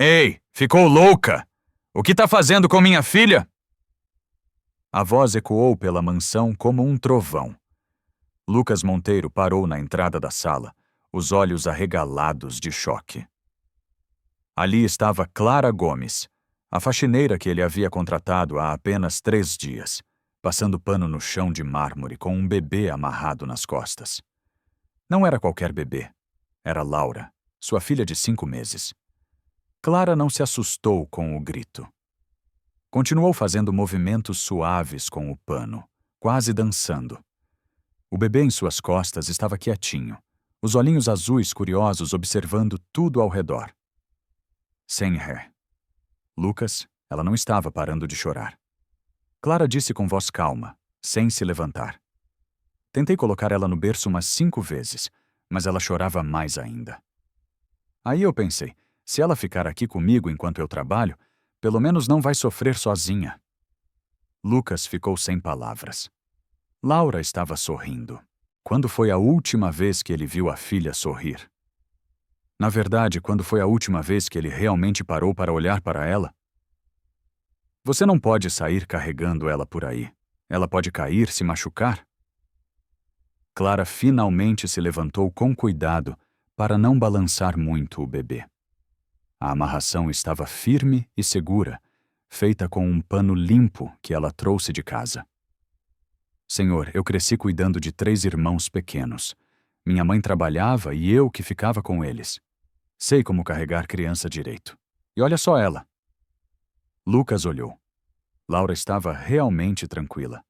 Ei, ficou louca? O que tá fazendo com minha filha? A voz ecoou pela mansão como um trovão. Lucas Monteiro parou na entrada da sala, os olhos arregalados de choque. Ali estava Clara Gomes, a faxineira que ele havia contratado há apenas 3 dias, passando pano no chão de mármore com um bebê amarrado nas costas. Não era qualquer bebê. Era Laura, sua filha de 5 meses. Clara não se assustou com o grito. Continuou fazendo movimentos suaves com o pano, quase dançando. O bebê em suas costas estava quietinho, os olhinhos azuis curiosos observando tudo ao redor. Sem ré. Lucas, ela não estava parando de chorar. Clara disse com voz calma, sem se levantar. Tentei colocar ela no berço umas 5 vezes, mas ela chorava mais ainda. Aí eu pensei, se ela ficar aqui comigo enquanto eu trabalho, pelo menos não vai sofrer sozinha. Lucas ficou sem palavras. Laura estava sorrindo. Quando foi a última vez que ele viu a filha sorrir? Na verdade, quando foi a última vez que ele realmente parou para olhar para ela? Você não pode sair carregando ela por aí. Ela pode cair, se machucar. Clara finalmente se levantou com cuidado para não balançar muito o bebê. A amarração estava firme e segura, feita com um pano limpo que ela trouxe de casa. Senhor, eu cresci cuidando de 3 irmãos pequenos. Minha mãe trabalhava e eu que ficava com eles. Sei como carregar criança direito. E olha só ela. Lucas olhou. Laura estava realmente tranquila.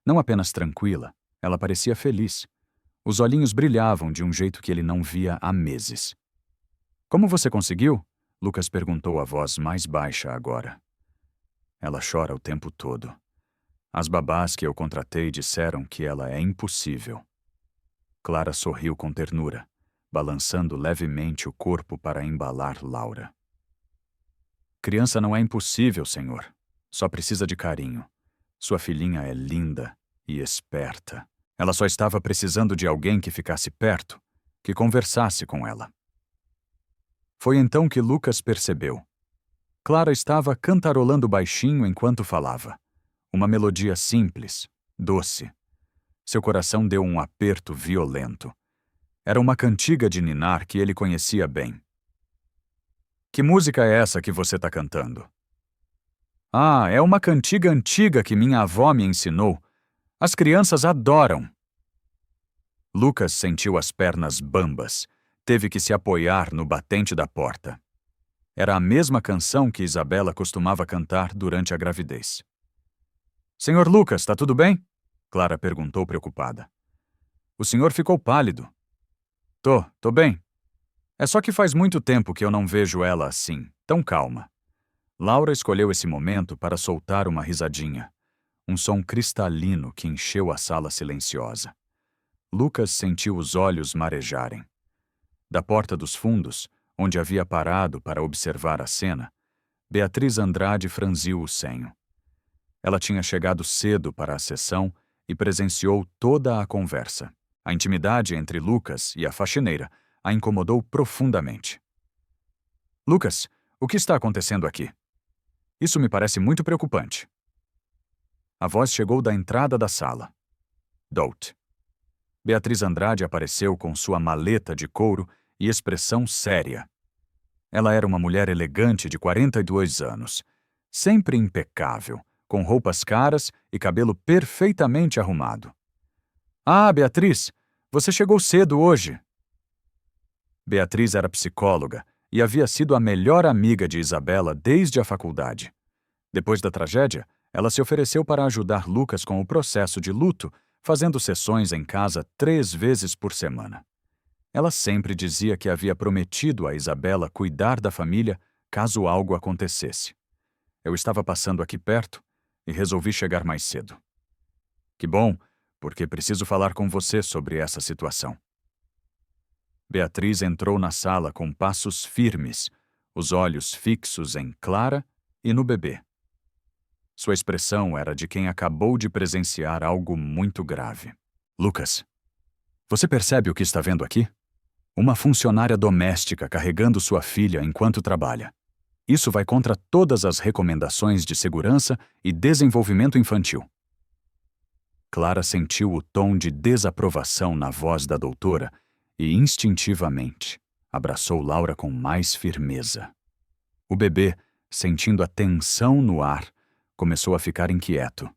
Não apenas tranquila, ela parecia feliz. Os olhinhos brilhavam de um jeito que ele não via há meses. Como você conseguiu? Lucas perguntou a voz mais baixa agora. Ela chora o tempo todo. As babás que eu contratei disseram que ela é impossível. Clara sorriu com ternura, balançando levemente o corpo para embalar Laura. Criança não é impossível, senhor. Só precisa de carinho. Sua filhinha é linda e esperta. Ela só estava precisando de alguém que ficasse perto, que conversasse com ela. Foi então que Lucas percebeu. Clara estava cantarolando baixinho enquanto falava. Uma melodia simples, doce. Seu coração deu um aperto violento. Era uma cantiga de ninar que ele conhecia bem. Que música é essa que você está cantando? Ah, é uma cantiga antiga que minha avó me ensinou. As crianças adoram. Lucas sentiu as pernas bambas. Teve que se apoiar no batente da porta. Era a mesma canção que Isabela costumava cantar durante a gravidez. Senhor Lucas, está tudo bem? Clara perguntou preocupada. O senhor ficou pálido. Tô bem. É só que faz muito tempo que eu não vejo ela assim, tão calma. Laura escolheu esse momento para soltar uma risadinha. Um som cristalino que encheu a sala silenciosa. Lucas sentiu os olhos marejarem. Da porta dos fundos, onde havia parado para observar a cena, Beatriz Andrade franziu o senho. Ela tinha chegado cedo para a sessão e presenciou toda a conversa. A intimidade entre Lucas e a faxineira a incomodou profundamente. Lucas, o que está acontecendo aqui? Isso me parece muito preocupante. A voz chegou da entrada da sala. Dout. Beatriz Andrade apareceu com sua maleta de couro e expressão séria. Ela era uma mulher elegante de 42 anos, sempre impecável, com roupas caras e cabelo perfeitamente arrumado. Ah, Beatriz, você chegou cedo hoje. Beatriz era psicóloga e havia sido a melhor amiga de Isabela desde a faculdade. Depois da tragédia, ela se ofereceu para ajudar Lucas com o processo de luto, fazendo sessões em casa 3 vezes por semana. Ela sempre dizia que havia prometido a Isabela cuidar da família caso algo acontecesse. Eu estava passando aqui perto e resolvi chegar mais cedo. Que bom, porque preciso falar com você sobre essa situação. Beatriz entrou na sala com passos firmes, os olhos fixos em Clara e no bebê. Sua expressão era de quem acabou de presenciar algo muito grave. Lucas, você percebe o que está vendo aqui? Uma funcionária doméstica carregando sua filha enquanto trabalha. Isso vai contra todas as recomendações de segurança e desenvolvimento infantil. Clara sentiu o tom de desaprovação na voz da doutora e, instintivamente, abraçou Laura com mais firmeza. O bebê, sentindo a tensão no ar, começou a ficar inquieto.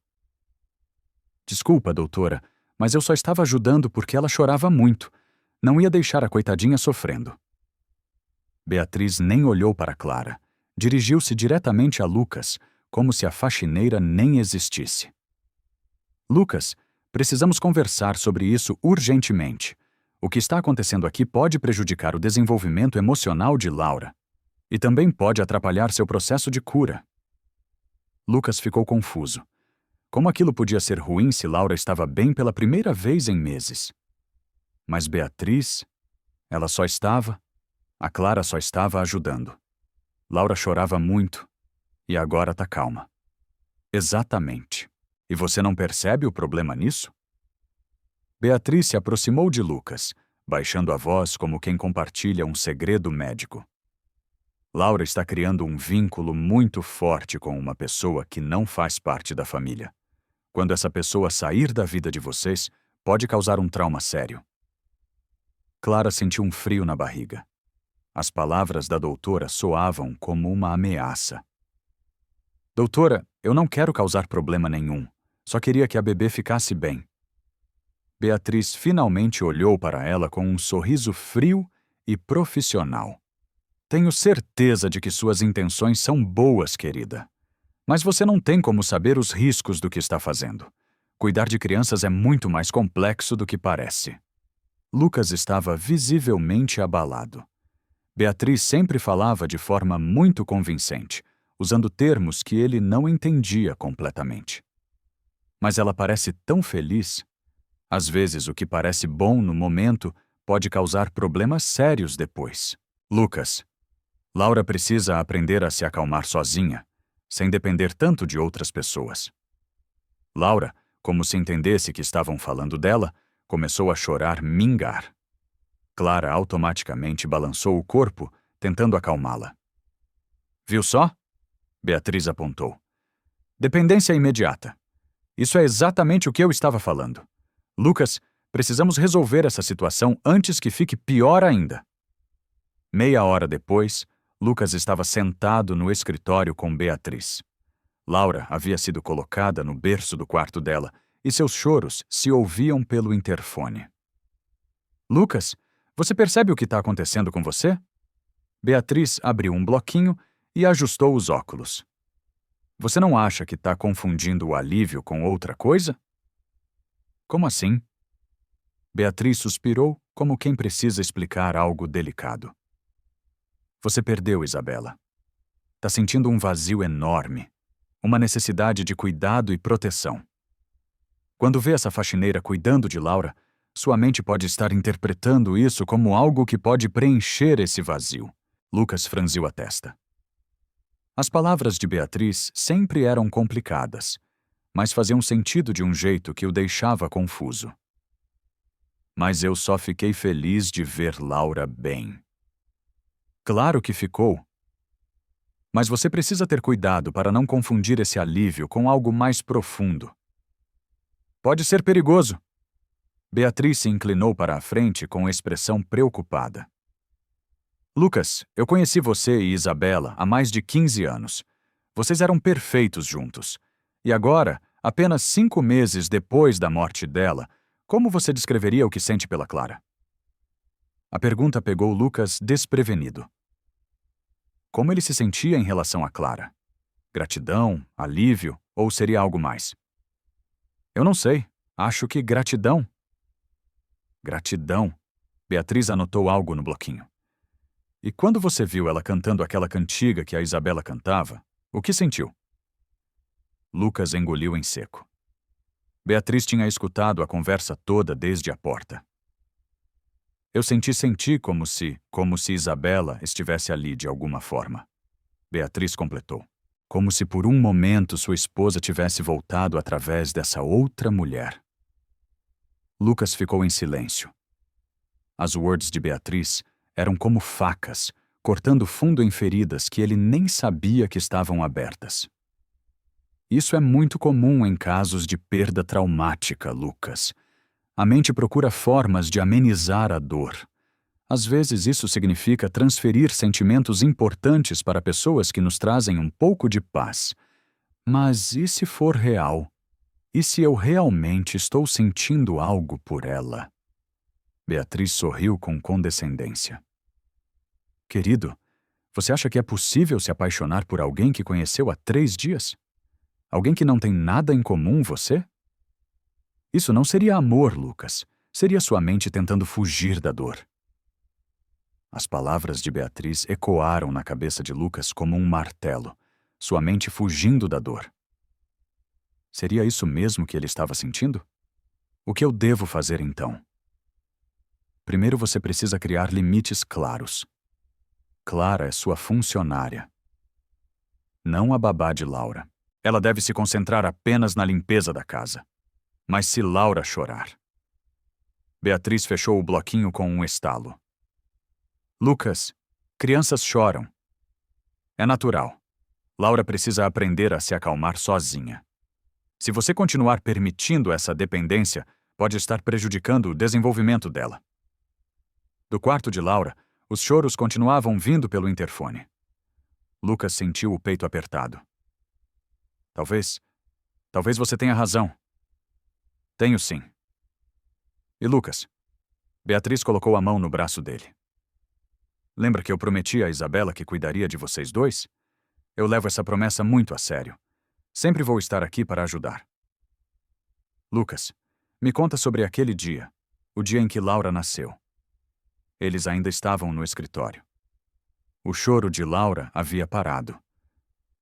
Desculpa, doutora, mas eu só estava ajudando porque ela chorava muito. Não ia deixar a coitadinha sofrendo. Beatriz nem olhou para Clara. Dirigiu-se diretamente a Lucas, como se a faxineira nem existisse. Lucas, precisamos conversar sobre isso urgentemente. O que está acontecendo aqui pode prejudicar o desenvolvimento emocional de Laura e também pode atrapalhar seu processo de cura. Lucas ficou confuso. Como aquilo podia ser ruim se Laura estava bem pela primeira vez em meses? Mas Beatriz, a Clara só estava ajudando. Laura chorava muito e agora tá calma. Exatamente. E você não percebe o problema nisso? Beatriz se aproximou de Lucas, baixando a voz como quem compartilha um segredo médico. Laura está criando um vínculo muito forte com uma pessoa que não faz parte da família. Quando essa pessoa sair da vida de vocês, pode causar um trauma sério. Clara sentiu um frio na barriga. As palavras da doutora soavam como uma ameaça. Doutora, eu não quero causar problema nenhum. Só queria que a bebê ficasse bem. Beatriz finalmente olhou para ela com um sorriso frio e profissional. Tenho certeza de que suas intenções são boas, querida. Mas você não tem como saber os riscos do que está fazendo. Cuidar de crianças é muito mais complexo do que parece. Lucas estava visivelmente abalado. Beatriz sempre falava de forma muito convincente, usando termos que ele não entendia completamente. Mas ela parece tão feliz. Às vezes, o que parece bom no momento pode causar problemas sérios depois. Lucas, Laura precisa aprender a se acalmar sozinha, sem depender tanto de outras pessoas. Laura, como se entendesse que estavam falando dela, começou a chorar mingar. Clara automaticamente balançou o corpo, tentando acalmá-la. Viu só? Beatriz apontou. Dependência imediata. Isso é exatamente o que eu estava falando. Lucas, precisamos resolver essa situação antes que fique pior ainda. Meia hora depois, Lucas estava sentado no escritório com Beatriz. Laura havia sido colocada no berço do quarto dela e seus choros se ouviam pelo interfone. Lucas, você percebe o que está acontecendo com você? Beatriz abriu um bloquinho e ajustou os óculos. Você não acha que está confundindo o alívio com outra coisa? Como assim? Beatriz suspirou como quem precisa explicar algo delicado. Você perdeu, Isabela. Tá sentindo um vazio enorme, uma necessidade de cuidado e proteção. Quando vê essa faxineira cuidando de Laura, sua mente pode estar interpretando isso como algo que pode preencher esse vazio. Lucas franziu a testa. As palavras de Beatriz sempre eram complicadas, mas faziam sentido de um jeito que o deixava confuso. Mas eu só fiquei feliz de ver Laura bem. Claro que ficou. Mas você precisa ter cuidado para não confundir esse alívio com algo mais profundo. Pode ser perigoso. Beatriz se inclinou para a frente com expressão preocupada. Lucas, eu conheci você e Isabela há mais de 15 anos. Vocês eram perfeitos juntos. E agora, apenas 5 meses depois da morte dela, como você descreveria o que sente pela Clara? A pergunta pegou Lucas desprevenido. Como ele se sentia em relação a Clara? Gratidão, alívio ou seria algo mais? Eu não sei. Acho que gratidão. Gratidão. Beatriz anotou algo no bloquinho. E quando você viu ela cantando aquela cantiga que a Isabela cantava, o que sentiu? Lucas engoliu em seco. Beatriz tinha escutado a conversa toda desde a porta. Eu senti como se Isabela estivesse ali de alguma forma. Beatriz completou. Como se por um momento sua esposa tivesse voltado através dessa outra mulher. Lucas ficou em silêncio. As words de Beatriz eram como facas, cortando fundo em feridas que ele nem sabia que estavam abertas. Isso é muito comum em casos de perda traumática, Lucas. A mente procura formas de amenizar a dor. Às vezes isso significa transferir sentimentos importantes para pessoas que nos trazem um pouco de paz. Mas e se for real? E se eu realmente estou sentindo algo por ela? Beatriz sorriu com condescendência. Querido, você acha que é possível se apaixonar por alguém que conheceu há 3 dias? Alguém que não tem nada em comum, você? Isso não seria amor, Lucas. Seria sua mente tentando fugir da dor. As palavras de Beatriz ecoaram na cabeça de Lucas como um martelo, sua mente fugindo da dor. Seria isso mesmo que ele estava sentindo? O que eu devo fazer então? Primeiro você precisa criar limites claros. Clara é sua funcionária, não a babá de Laura. Ela deve se concentrar apenas na limpeza da casa. Mas se Laura chorar... Beatriz fechou o bloquinho com um estalo. Lucas, crianças choram. É natural. Laura precisa aprender a se acalmar sozinha. Se você continuar permitindo essa dependência, pode estar prejudicando o desenvolvimento dela. Do quarto de Laura, os choros continuavam vindo pelo interfone. Lucas sentiu o peito apertado. Talvez você tenha razão. Tenho sim. E Lucas? Beatriz colocou a mão no braço dele. Lembra que eu prometi a Isabela que cuidaria de vocês dois? Eu levo essa promessa muito a sério. Sempre vou estar aqui para ajudar. Lucas, me conta sobre aquele dia, o dia em que Laura nasceu. Eles ainda estavam no escritório. O choro de Laura havia parado.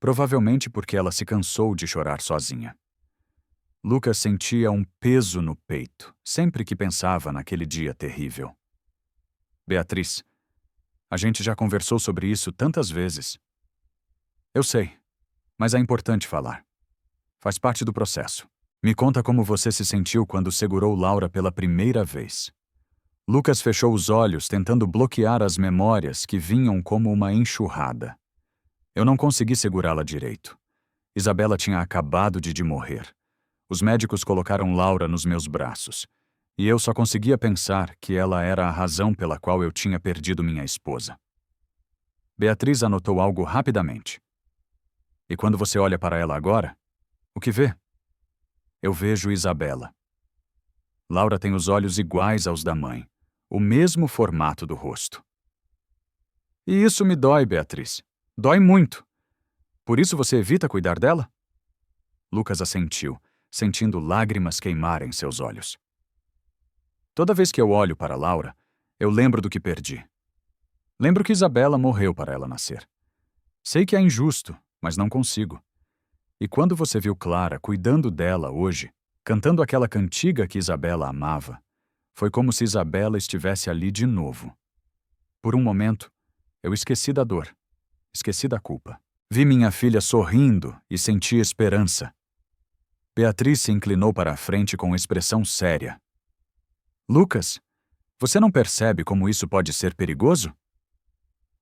Provavelmente porque ela se cansou de chorar sozinha. Lucas sentia um peso no peito, sempre que pensava naquele dia terrível. Beatriz, a gente já conversou sobre isso tantas vezes. Eu sei, mas é importante falar. Faz parte do processo. Me conta como você se sentiu quando segurou Laura pela primeira vez. Lucas fechou os olhos, tentando bloquear as memórias que vinham como uma enxurrada. Eu não consegui segurá-la direito. Isabela tinha acabado de morrer. Os médicos colocaram Laura nos meus braços. E eu só conseguia pensar que ela era a razão pela qual eu tinha perdido minha esposa. Beatriz anotou algo rapidamente. E quando você olha para ela agora, o que vê? Eu vejo Isabela. Laura tem os olhos iguais aos da mãe, o mesmo formato do rosto. E isso me dói, Beatriz. Dói muito. Por isso você evita cuidar dela? Lucas assentiu, sentindo lágrimas queimarem seus olhos. Toda vez que eu olho para Laura, eu lembro do que perdi. Lembro que Isabela morreu para ela nascer. Sei que é injusto, mas não consigo. E quando você viu Clara cuidando dela hoje, cantando aquela cantiga que Isabela amava, foi como se Isabela estivesse ali de novo. Por um momento, eu esqueci da dor, esqueci da culpa. Vi minha filha sorrindo e senti esperança. Beatriz se inclinou para a frente com expressão séria. Lucas, você não percebe como isso pode ser perigoso?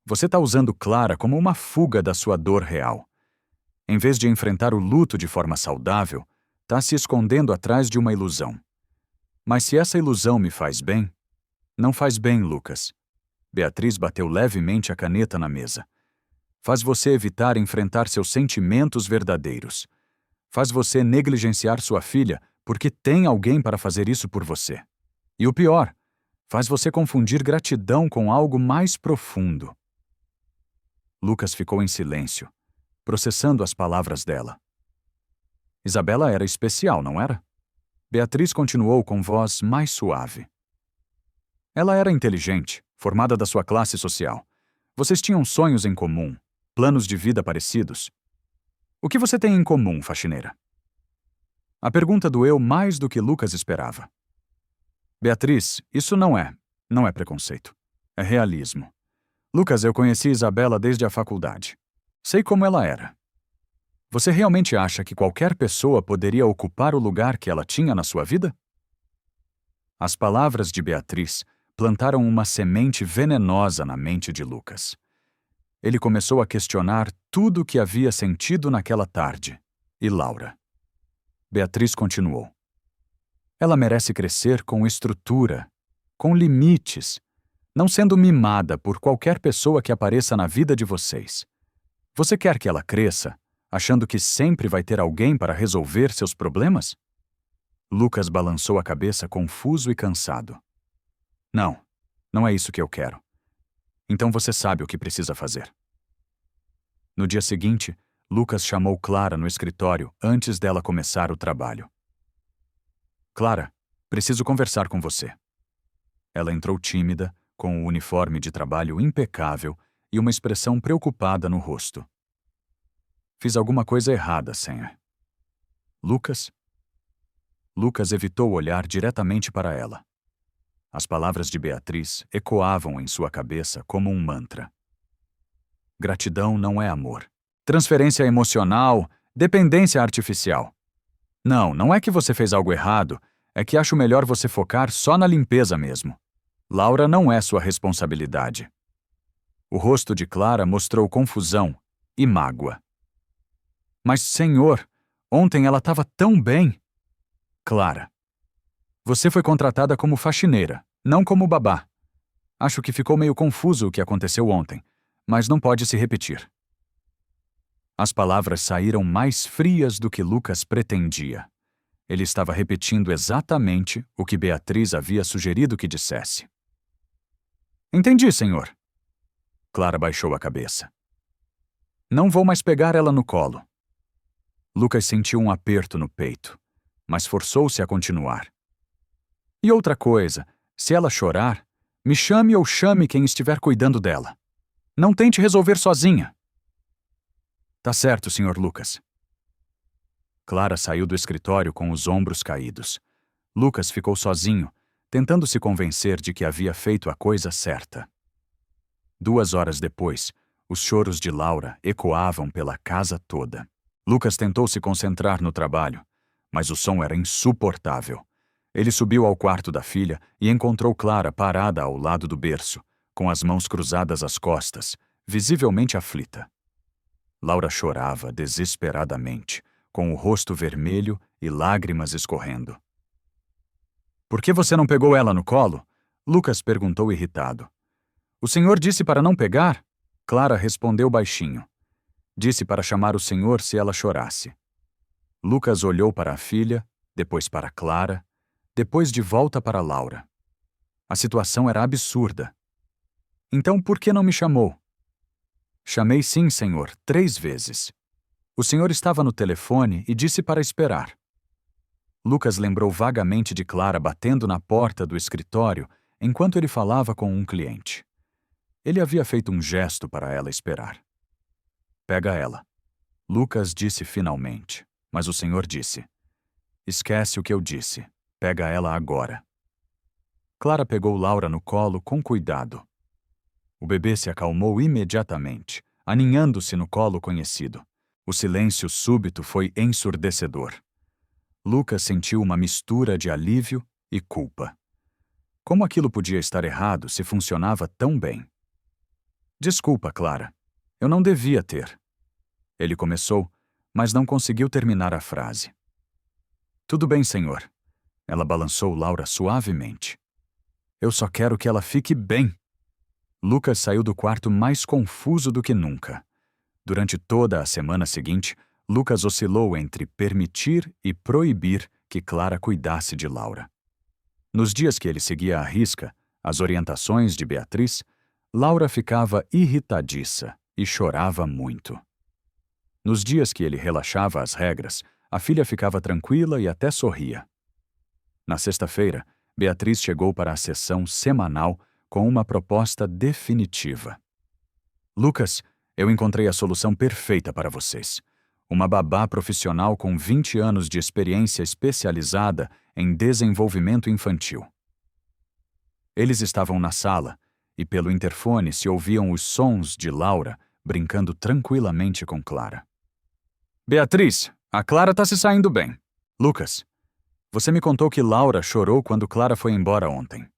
Você está usando Clara como uma fuga da sua dor real. Em vez de enfrentar o luto de forma saudável, está se escondendo atrás de uma ilusão. Mas se essa ilusão me faz bem, não faz bem, Lucas. Beatriz bateu levemente a caneta na mesa. Faz você evitar enfrentar seus sentimentos verdadeiros. Faz você negligenciar sua filha porque tem alguém para fazer isso por você. E o pior, faz você confundir gratidão com algo mais profundo. Lucas ficou em silêncio, processando as palavras dela. Isabela era especial, não era? Beatriz continuou com voz mais suave. Ela era inteligente, formada da sua classe social. Vocês tinham sonhos em comum, planos de vida parecidos. O que você tem em comum, faxineira? A pergunta doeu mais do que Lucas esperava. Beatriz, isso não é preconceito. É realismo. Lucas, eu conheci Isabela desde a faculdade. Sei como ela era. Você realmente acha que qualquer pessoa poderia ocupar o lugar que ela tinha na sua vida? As palavras de Beatriz plantaram uma semente venenosa na mente de Lucas. Ele começou a questionar tudo o que havia sentido naquela tarde. E Laura? Beatriz continuou. Ela merece crescer com estrutura, com limites, não sendo mimada por qualquer pessoa que apareça na vida de vocês. Você quer que ela cresça, achando que sempre vai ter alguém para resolver seus problemas? Lucas balançou a cabeça confuso e cansado. Não, não é isso que eu quero. Então você sabe o que precisa fazer. No dia seguinte, Lucas chamou Clara no escritório antes dela começar o trabalho. Clara, preciso conversar com você. Ela entrou tímida, com o uniforme de trabalho impecável e uma expressão preocupada no rosto. Fiz alguma coisa errada, Senhor. Lucas? Lucas evitou olhar diretamente para ela. As palavras de Beatriz ecoavam em sua cabeça como um mantra. Gratidão não é amor. Transferência emocional, dependência artificial. Não é que você fez algo errado, é que acho melhor você focar só na limpeza mesmo. Laura não é sua responsabilidade. O rosto de Clara mostrou confusão e mágoa. Mas, Senhor, ontem ela estava tão bem. Clara, você foi contratada como faxineira, não como babá. Acho que ficou meio confuso o que aconteceu ontem, mas não pode se repetir. As palavras saíram mais frias do que Lucas pretendia. Ele estava repetindo exatamente o que Beatriz havia sugerido que dissesse. Entendi, senhor. Clara baixou a cabeça. Não vou mais pegar ela no colo. Lucas sentiu um aperto no peito, mas forçou-se a continuar. E outra coisa, se ela chorar, me chame ou chame quem estiver cuidando dela. Não tente resolver sozinha. Tá certo, Sr. Lucas. Clara saiu do escritório com os ombros caídos. Lucas ficou sozinho, tentando se convencer de que havia feito a coisa certa. 2 horas depois, os choros de Laura ecoavam pela casa toda. Lucas tentou se concentrar no trabalho, mas o som era insuportável. Ele subiu ao quarto da filha e encontrou Clara parada ao lado do berço, com as mãos cruzadas às costas, visivelmente aflita. Laura chorava desesperadamente, com o rosto vermelho e lágrimas escorrendo. Por que você não pegou ela no colo? Lucas perguntou irritado. O senhor disse para não pegar? Clara respondeu baixinho. Disse para chamar o senhor se ela chorasse. Lucas olhou para a filha, depois para Clara, depois de volta para Laura. A situação era absurda. Então por que não me chamou? Chamei sim, senhor, 3 vezes. O senhor estava no telefone e disse para esperar. Lucas lembrou vagamente de Clara batendo na porta do escritório enquanto ele falava com um cliente. Ele havia feito um gesto para ela esperar. Pega ela. Lucas disse finalmente, mas o senhor disse. Esquece o que eu disse. Pega ela agora. Clara pegou Laura no colo com cuidado. O bebê se acalmou imediatamente, aninhando-se no colo conhecido. O silêncio súbito foi ensurdecedor. Lucas sentiu uma mistura de alívio e culpa. Como aquilo podia estar errado se funcionava tão bem? Desculpa, Clara. Eu não devia ter. Ele começou, mas não conseguiu terminar a frase. Tudo bem, senhor. Ela balançou Laura suavemente. Eu só quero que ela fique bem. Lucas saiu do quarto mais confuso do que nunca. Durante toda a semana seguinte, Lucas oscilou entre permitir e proibir que Clara cuidasse de Laura. Nos dias que ele seguia à risca as orientações de Beatriz, Laura ficava irritadiça e chorava muito. Nos dias que ele relaxava as regras, a filha ficava tranquila e até sorria. Na sexta-feira, Beatriz chegou para a sessão semanal com uma proposta definitiva. Lucas, eu encontrei a solução perfeita para vocês. Uma babá profissional com 20 anos de experiência especializada em desenvolvimento infantil. Eles estavam na sala e pelo interfone se ouviam os sons de Laura brincando tranquilamente com Clara. Beatriz, a Clara está se saindo bem. Lucas, você me contou que Laura chorou quando Clara foi embora ontem.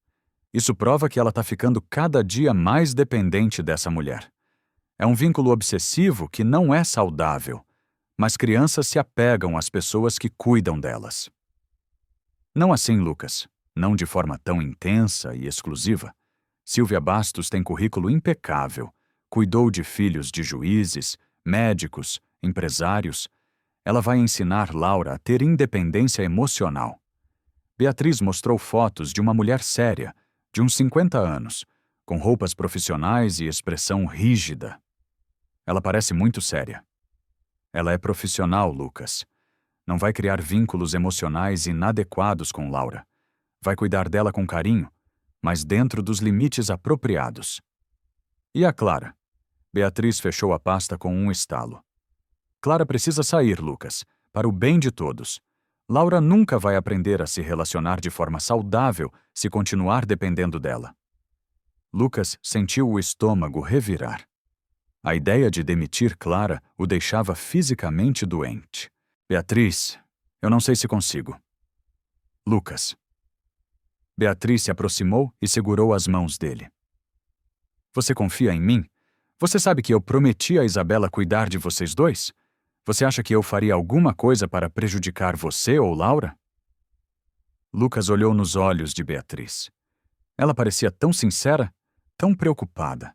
Isso prova que ela está ficando cada dia mais dependente dessa mulher. É um vínculo obsessivo que não é saudável, mas crianças se apegam às pessoas que cuidam delas. Não assim, Lucas. Não de forma tão intensa e exclusiva. Silvia Bastos tem currículo impecável. Cuidou de filhos de juízes, médicos, empresários. Ela vai ensinar Laura a ter independência emocional. Beatriz mostrou fotos de uma mulher séria, de uns 50 anos, com roupas profissionais e expressão rígida. Ela parece muito séria. Ela é profissional, Lucas. Não vai criar vínculos emocionais inadequados com Laura. Vai cuidar dela com carinho, mas dentro dos limites apropriados. E a Clara? Beatriz fechou a pasta com um estalo. Clara precisa sair, Lucas, para o bem de todos. Laura nunca vai aprender a se relacionar de forma saudável se continuar dependendo dela. Lucas sentiu o estômago revirar. A ideia de demitir Clara o deixava fisicamente doente. Beatriz, eu não sei se consigo. Lucas. Beatriz se aproximou e segurou as mãos dele. Você confia em mim? Você sabe que eu prometi a Isabela cuidar de vocês dois? Você acha que eu faria alguma coisa para prejudicar você ou Laura? Lucas olhou nos olhos de Beatriz. Ela parecia tão sincera, tão preocupada.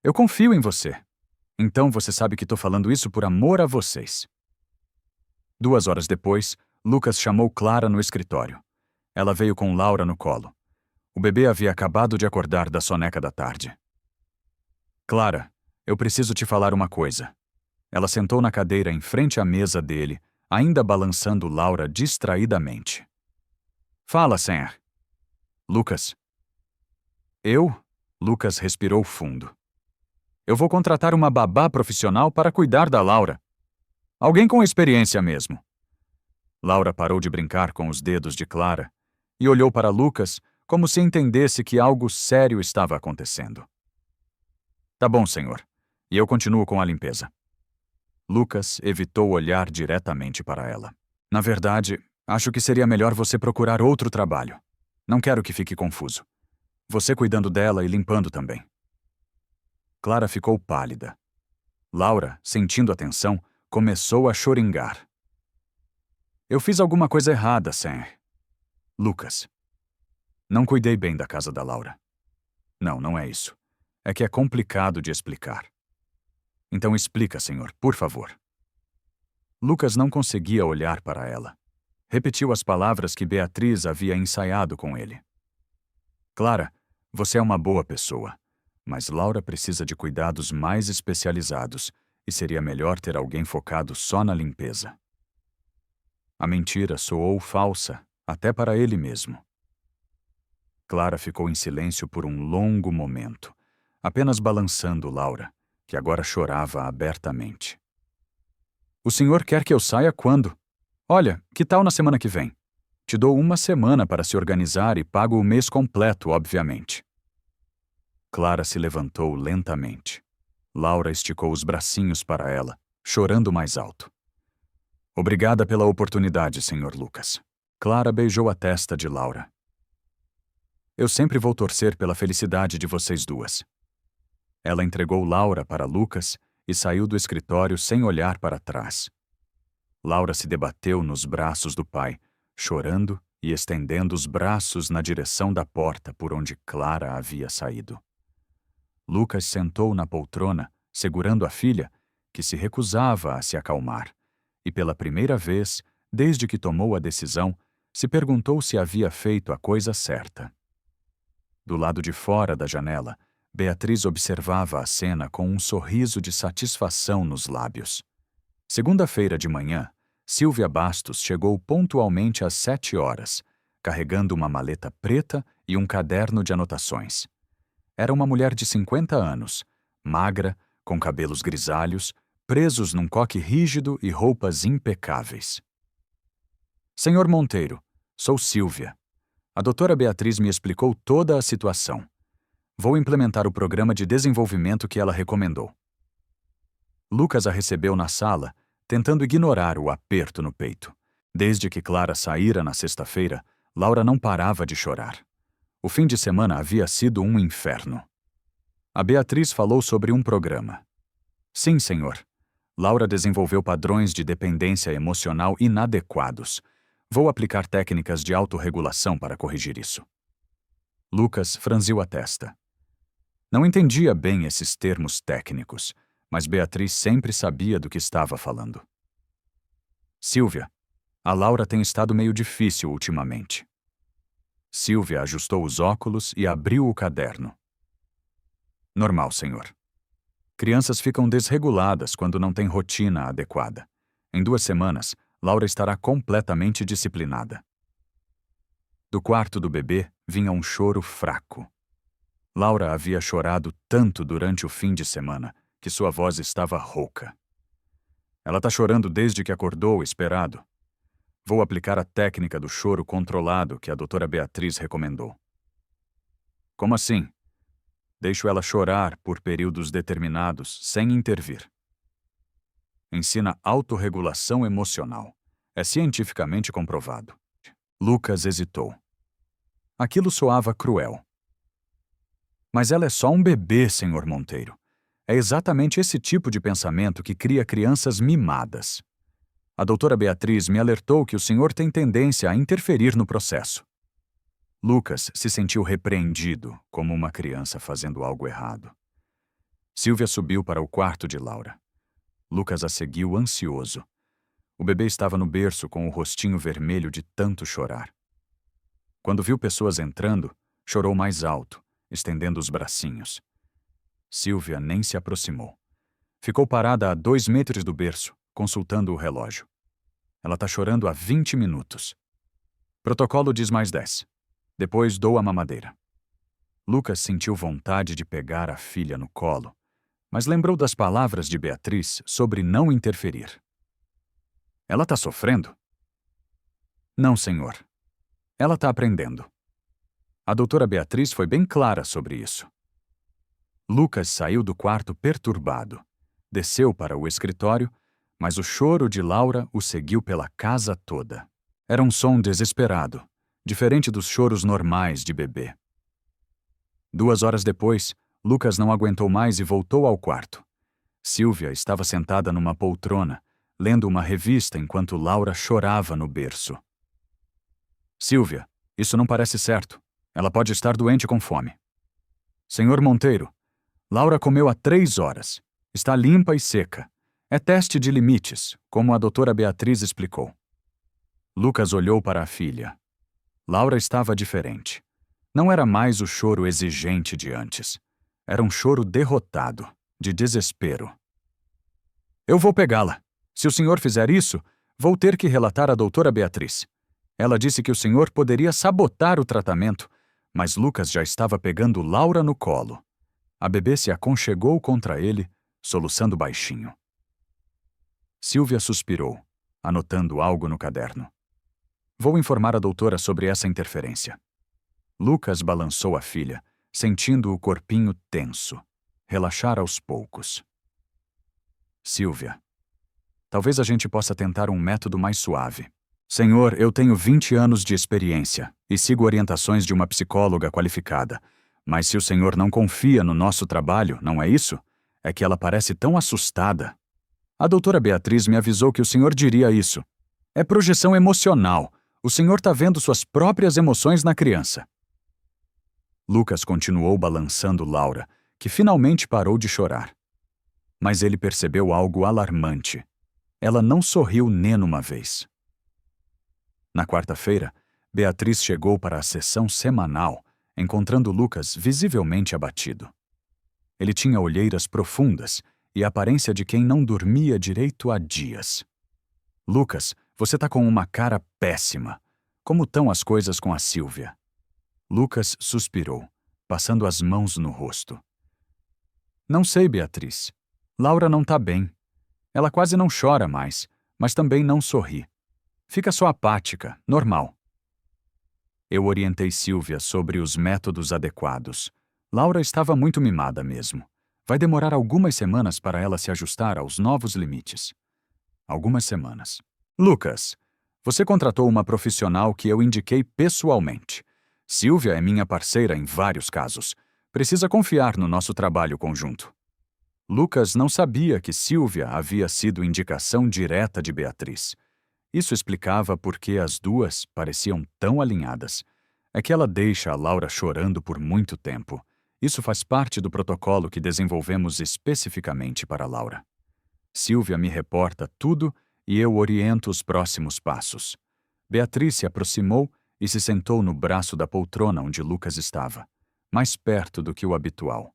Eu confio em você. Então você sabe que estou falando isso por amor a vocês. 2 horas depois, Lucas chamou Clara no escritório. Ela veio com Laura no colo. O bebê havia acabado de acordar da soneca da tarde. Clara, eu preciso te falar uma coisa. Ela sentou na cadeira em frente à mesa dele, ainda balançando Laura distraidamente. Fala, Senhor. Lucas. Eu? Lucas respirou fundo. Eu vou contratar uma babá profissional para cuidar da Laura. Alguém com experiência mesmo. Laura parou de brincar com os dedos de Clara e olhou para Lucas como se entendesse que algo sério estava acontecendo. Tá bom, senhor. E eu continuo com a limpeza. Lucas evitou olhar diretamente para ela. Na verdade, acho que seria melhor você procurar outro trabalho. Não quero que fique confuso. Você cuidando dela e limpando também. Clara ficou pálida. Laura, sentindo a tensão, começou a choringar. Eu fiz alguma coisa errada, Sam. Lucas. Não cuidei bem da casa da Laura. Não, não é isso. É que é complicado de explicar. Então explica, senhor, por favor. Lucas não conseguia olhar para ela. Repetiu as palavras que Beatriz havia ensaiado com ele. Clara, você é uma boa pessoa, mas Laura precisa de cuidados mais especializados e seria melhor ter alguém focado só na limpeza. A mentira soou falsa, até para ele mesmo. Clara ficou em silêncio por um longo momento, apenas balançando Laura, que agora chorava abertamente. O senhor quer que eu saia quando? Olha, que tal na semana que vem? Te dou 1 semana para se organizar e pago o mês completo, obviamente. Clara se levantou lentamente. Laura esticou os bracinhos para ela, chorando mais alto. Obrigada pela oportunidade, senhor Lucas. Clara beijou a testa de Laura. Eu sempre vou torcer pela felicidade de vocês duas. Ela entregou Laura para Lucas e saiu do escritório sem olhar para trás. Laura se debateu nos braços do pai, chorando e estendendo os braços na direção da porta por onde Clara havia saído. Lucas sentou na poltrona, segurando a filha, que se recusava a se acalmar, e pela primeira vez, desde que tomou a decisão, se perguntou se havia feito a coisa certa. Do lado de fora da janela, Beatriz observava a cena com um sorriso de satisfação nos lábios. Segunda-feira de manhã, Silvia Bastos chegou pontualmente às 7 horas, carregando uma maleta preta e um caderno de anotações. Era uma mulher de 50 anos, magra, com cabelos grisalhos, presos num coque rígido e roupas impecáveis. Senhor Monteiro, sou Silvia. A doutora Beatriz me explicou toda a situação. Vou implementar o programa de desenvolvimento que ela recomendou. Lucas a recebeu na sala, tentando ignorar o aperto no peito. Desde que Clara saíra na sexta-feira, Laura não parava de chorar. O fim de semana havia sido um inferno. A Beatriz falou sobre um programa. Sim, senhor. Laura desenvolveu padrões de dependência emocional inadequados. Vou aplicar técnicas de autorregulação para corrigir isso. Lucas franziu a testa. Não entendia bem esses termos técnicos, mas Beatriz sempre sabia do que estava falando. Silvia, a Laura tem estado meio difícil ultimamente. Silvia ajustou os óculos e abriu o caderno. Normal, senhor. Crianças ficam desreguladas quando não têm rotina adequada. Em 2 semanas, Laura estará completamente disciplinada. Do quarto do bebê vinha um choro fraco. Laura havia chorado tanto durante o fim de semana que sua voz estava rouca. Ela tá chorando desde que acordou, esperado. Vou aplicar a técnica do choro controlado que a doutora Beatriz recomendou. Como assim? Deixo ela chorar por períodos determinados, sem intervir. Ensina autorregulação emocional. É cientificamente comprovado. Lucas hesitou. Aquilo soava cruel. Mas ela é só um bebê, senhor Monteiro. É exatamente esse tipo de pensamento que cria crianças mimadas. A doutora Beatriz me alertou que o senhor tem tendência a interferir no processo. Lucas se sentiu repreendido, como uma criança fazendo algo errado. Silvia subiu para o quarto de Laura. Lucas a seguiu ansioso. O bebê estava no berço com o rostinho vermelho de tanto chorar. Quando viu pessoas entrando, chorou mais alto, estendendo os bracinhos. Silvia nem se aproximou. Ficou parada a 2 metros do berço, consultando o relógio. Ela tá chorando há 20 minutos. Protocolo diz mais 10. Depois dou a mamadeira. Lucas sentiu vontade de pegar a filha no colo, mas lembrou das palavras de Beatriz sobre não interferir. Ela tá sofrendo? Não, senhor. Ela tá aprendendo. A doutora Beatriz foi bem clara sobre isso. Lucas saiu do quarto perturbado. Desceu para o escritório, mas o choro de Laura o seguiu pela casa toda. Era um som desesperado, diferente dos choros normais de bebê. 2 horas depois, Lucas não aguentou mais e voltou ao quarto. Silvia estava sentada numa poltrona, lendo uma revista enquanto Laura chorava no berço. Silvia, isso não parece certo. Ela pode estar doente com fome. Senhor Monteiro, Laura comeu há 3 horas. Está limpa e seca. É teste de limites, como a doutora Beatriz explicou. Lucas olhou para a filha. Laura estava diferente. Não era mais o choro exigente de antes. Era um choro derrotado, de desespero. Eu vou pegá-la. Se o senhor fizer isso, vou ter que relatar à doutora Beatriz. Ela disse que o senhor poderia sabotar o tratamento, mas Lucas já estava pegando Laura no colo. A bebê se aconchegou contra ele, soluçando baixinho. Silvia suspirou, anotando algo no caderno. Vou informar a doutora sobre essa interferência. Lucas balançou a filha, sentindo o corpinho tenso, relaxar aos poucos. Silvia, talvez a gente possa tentar um método mais suave. Senhor, eu tenho 20 anos de experiência e sigo orientações de uma psicóloga qualificada. Mas se o senhor não confia no nosso trabalho, não é isso? É que ela parece tão assustada. A doutora Beatriz me avisou que o senhor diria isso. É projeção emocional. O senhor tá vendo suas próprias emoções na criança. Lucas continuou balançando Laura, que finalmente parou de chorar. Mas ele percebeu algo alarmante. Ela não sorriu nem uma vez. Na quarta-feira, Beatriz chegou para a sessão semanal, encontrando Lucas visivelmente abatido. Ele tinha olheiras profundas e a aparência de quem não dormia direito há dias. Lucas, você tá com uma cara péssima. Como estão as coisas com a Silvia? Lucas suspirou, passando as mãos no rosto. Não sei, Beatriz. Laura não tá bem. Ela quase não chora mais, mas também não sorri. Fica só apática, normal. Eu orientei Silvia sobre os métodos adequados. Laura estava muito mimada mesmo. Vai demorar algumas semanas para ela se ajustar aos novos limites. Algumas semanas. Lucas, você contratou uma profissional que eu indiquei pessoalmente. Silvia é minha parceira em vários casos. Precisa confiar no nosso trabalho conjunto. Lucas não sabia que Sílvia havia sido indicação direta de Beatriz. Isso explicava por que as duas pareciam tão alinhadas. É que ela deixa a Laura chorando por muito tempo. Isso faz parte do protocolo que desenvolvemos especificamente para Laura. Sílvia me reporta tudo e eu oriento os próximos passos. Beatriz se aproximou e se sentou no braço da poltrona onde Lucas estava, mais perto do que o habitual.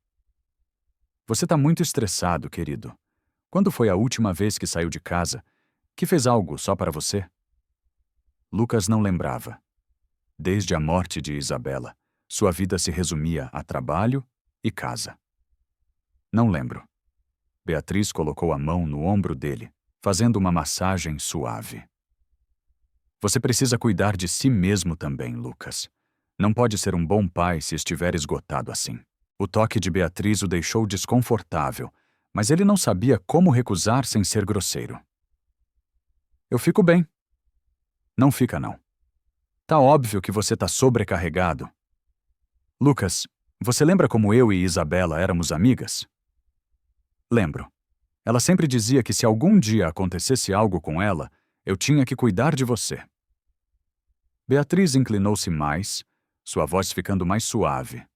Você está muito estressado, querido. Quando foi a última vez que saiu de casa? Que fez algo só para você? Lucas não lembrava. Desde a morte de Isabela, sua vida se resumia a trabalho e casa. Não lembro. Beatriz colocou a mão no ombro dele, fazendo uma massagem suave. Você precisa cuidar de si mesmo também, Lucas. Não pode ser um bom pai se estiver esgotado assim. O toque de Beatriz o deixou desconfortável, mas ele não sabia como recusar sem ser grosseiro. Eu fico bem. Não fica, não. Tá óbvio que você tá sobrecarregado. Lucas, você lembra como eu e Isabela éramos amigas? Lembro. Ela sempre dizia que se algum dia acontecesse algo com ela, eu tinha que cuidar de você. Beatriz inclinou-se mais, sua voz ficando mais suave.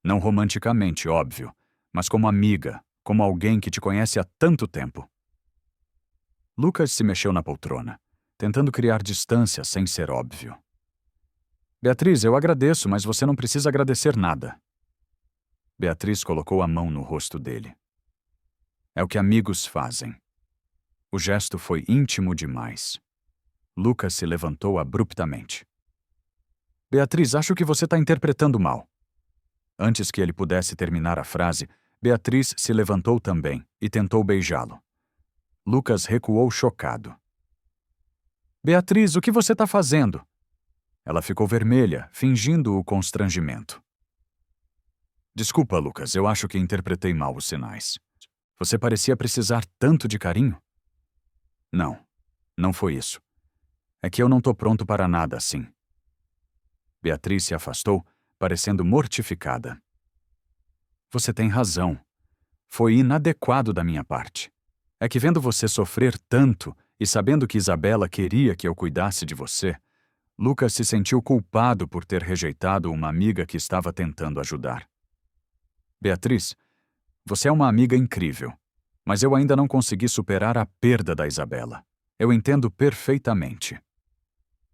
Não romanticamente, óbvio, mas como amiga, como alguém que te conhece há tanto tempo. Lucas se mexeu na poltrona, tentando criar distância sem ser óbvio. Beatriz, eu agradeço, mas você não precisa agradecer nada. Beatriz colocou a mão no rosto dele. É o que amigos fazem. O gesto foi íntimo demais. Lucas se levantou abruptamente. Beatriz, acho que você está interpretando mal. Antes que ele pudesse terminar a frase, Beatriz se levantou também e tentou beijá-lo. Lucas recuou chocado. Beatriz, o que você está fazendo? Ela ficou vermelha, fingindo o constrangimento. Desculpa, Lucas, eu acho que interpretei mal os sinais. Você parecia precisar tanto de carinho? Não, não foi isso. É que eu não tô pronto para nada assim. Beatriz se afastou, parecendo mortificada. Você tem razão. Foi inadequado da minha parte. É que vendo você sofrer tanto e sabendo que Isabela queria que eu cuidasse de você, Lucas se sentiu culpado por ter rejeitado uma amiga que estava tentando ajudar. Beatriz, você é uma amiga incrível, mas eu ainda não consegui superar a perda da Isabela. Eu entendo perfeitamente.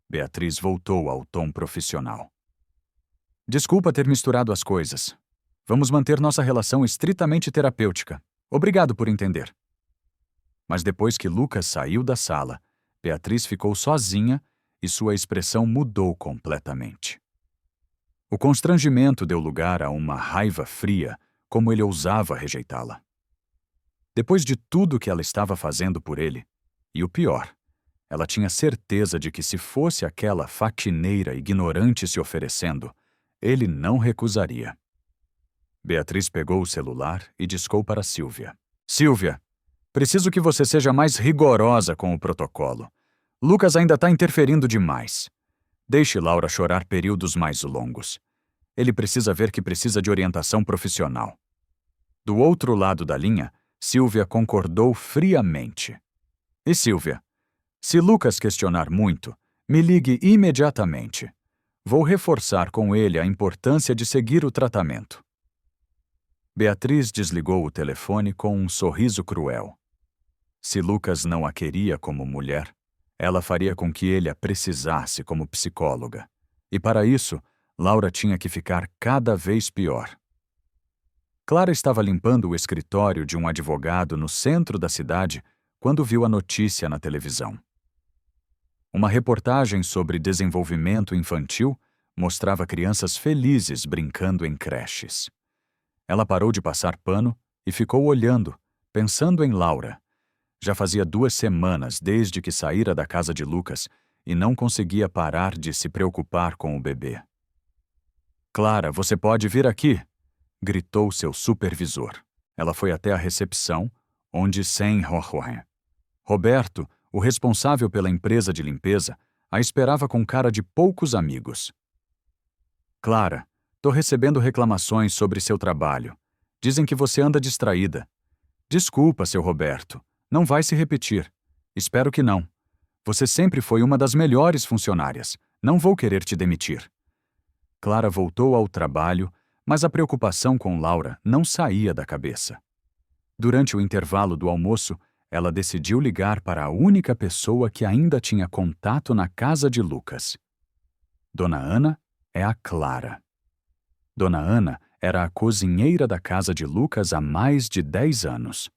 Beatriz voltou ao tom profissional. Desculpa ter misturado as coisas. Vamos manter nossa relação estritamente terapêutica. Obrigado por entender. Mas depois que Lucas saiu da sala, Beatriz ficou sozinha e sua expressão mudou completamente. O constrangimento deu lugar a uma raiva fria, como ele ousava rejeitá-la. Depois de tudo que ela estava fazendo por ele, e o pior, ela tinha certeza de que se fosse aquela faxineira ignorante se oferecendo, ele não recusaria. Beatriz pegou o celular e discou para Sílvia. Sílvia, preciso que você seja mais rigorosa com o protocolo. Lucas ainda está interferindo demais. Deixe Laura chorar períodos mais longos. Ele precisa ver que precisa de orientação profissional. Do outro lado da linha, Sílvia concordou friamente. E Sílvia, se Lucas questionar muito, me ligue imediatamente. Vou reforçar com ele a importância de seguir o tratamento. Beatriz desligou o telefone com um sorriso cruel. Se Lucas não a queria como mulher, ela faria com que ele a precisasse como psicóloga. E para isso, Laura tinha que ficar cada vez pior. Clara estava limpando o escritório de um advogado no centro da cidade quando viu a notícia na televisão. Uma reportagem sobre desenvolvimento infantil mostrava crianças felizes brincando em creches. Ela parou de passar pano e ficou olhando, pensando em Laura. Já fazia 2 semanas desde que saíra da casa de Lucas e não conseguia parar de se preocupar com o bebê. Clara, você pode vir aqui, gritou seu supervisor. Ela foi até a recepção, onde Roberto, o responsável pela empresa de limpeza, a esperava com cara de poucos amigos. Clara, tô recebendo reclamações sobre seu trabalho. Dizem que você anda distraída. Desculpa, seu Roberto. Não vai se repetir. Espero que não. Você sempre foi uma das melhores funcionárias. Não vou querer te demitir. Clara voltou ao trabalho, mas a preocupação com Laura não saía da cabeça. Durante o intervalo do almoço, ela decidiu ligar para a única pessoa que ainda tinha contato na casa de Lucas. Dona Ana é a Clara. Dona Ana era a cozinheira da casa de Lucas há mais de 10 anos.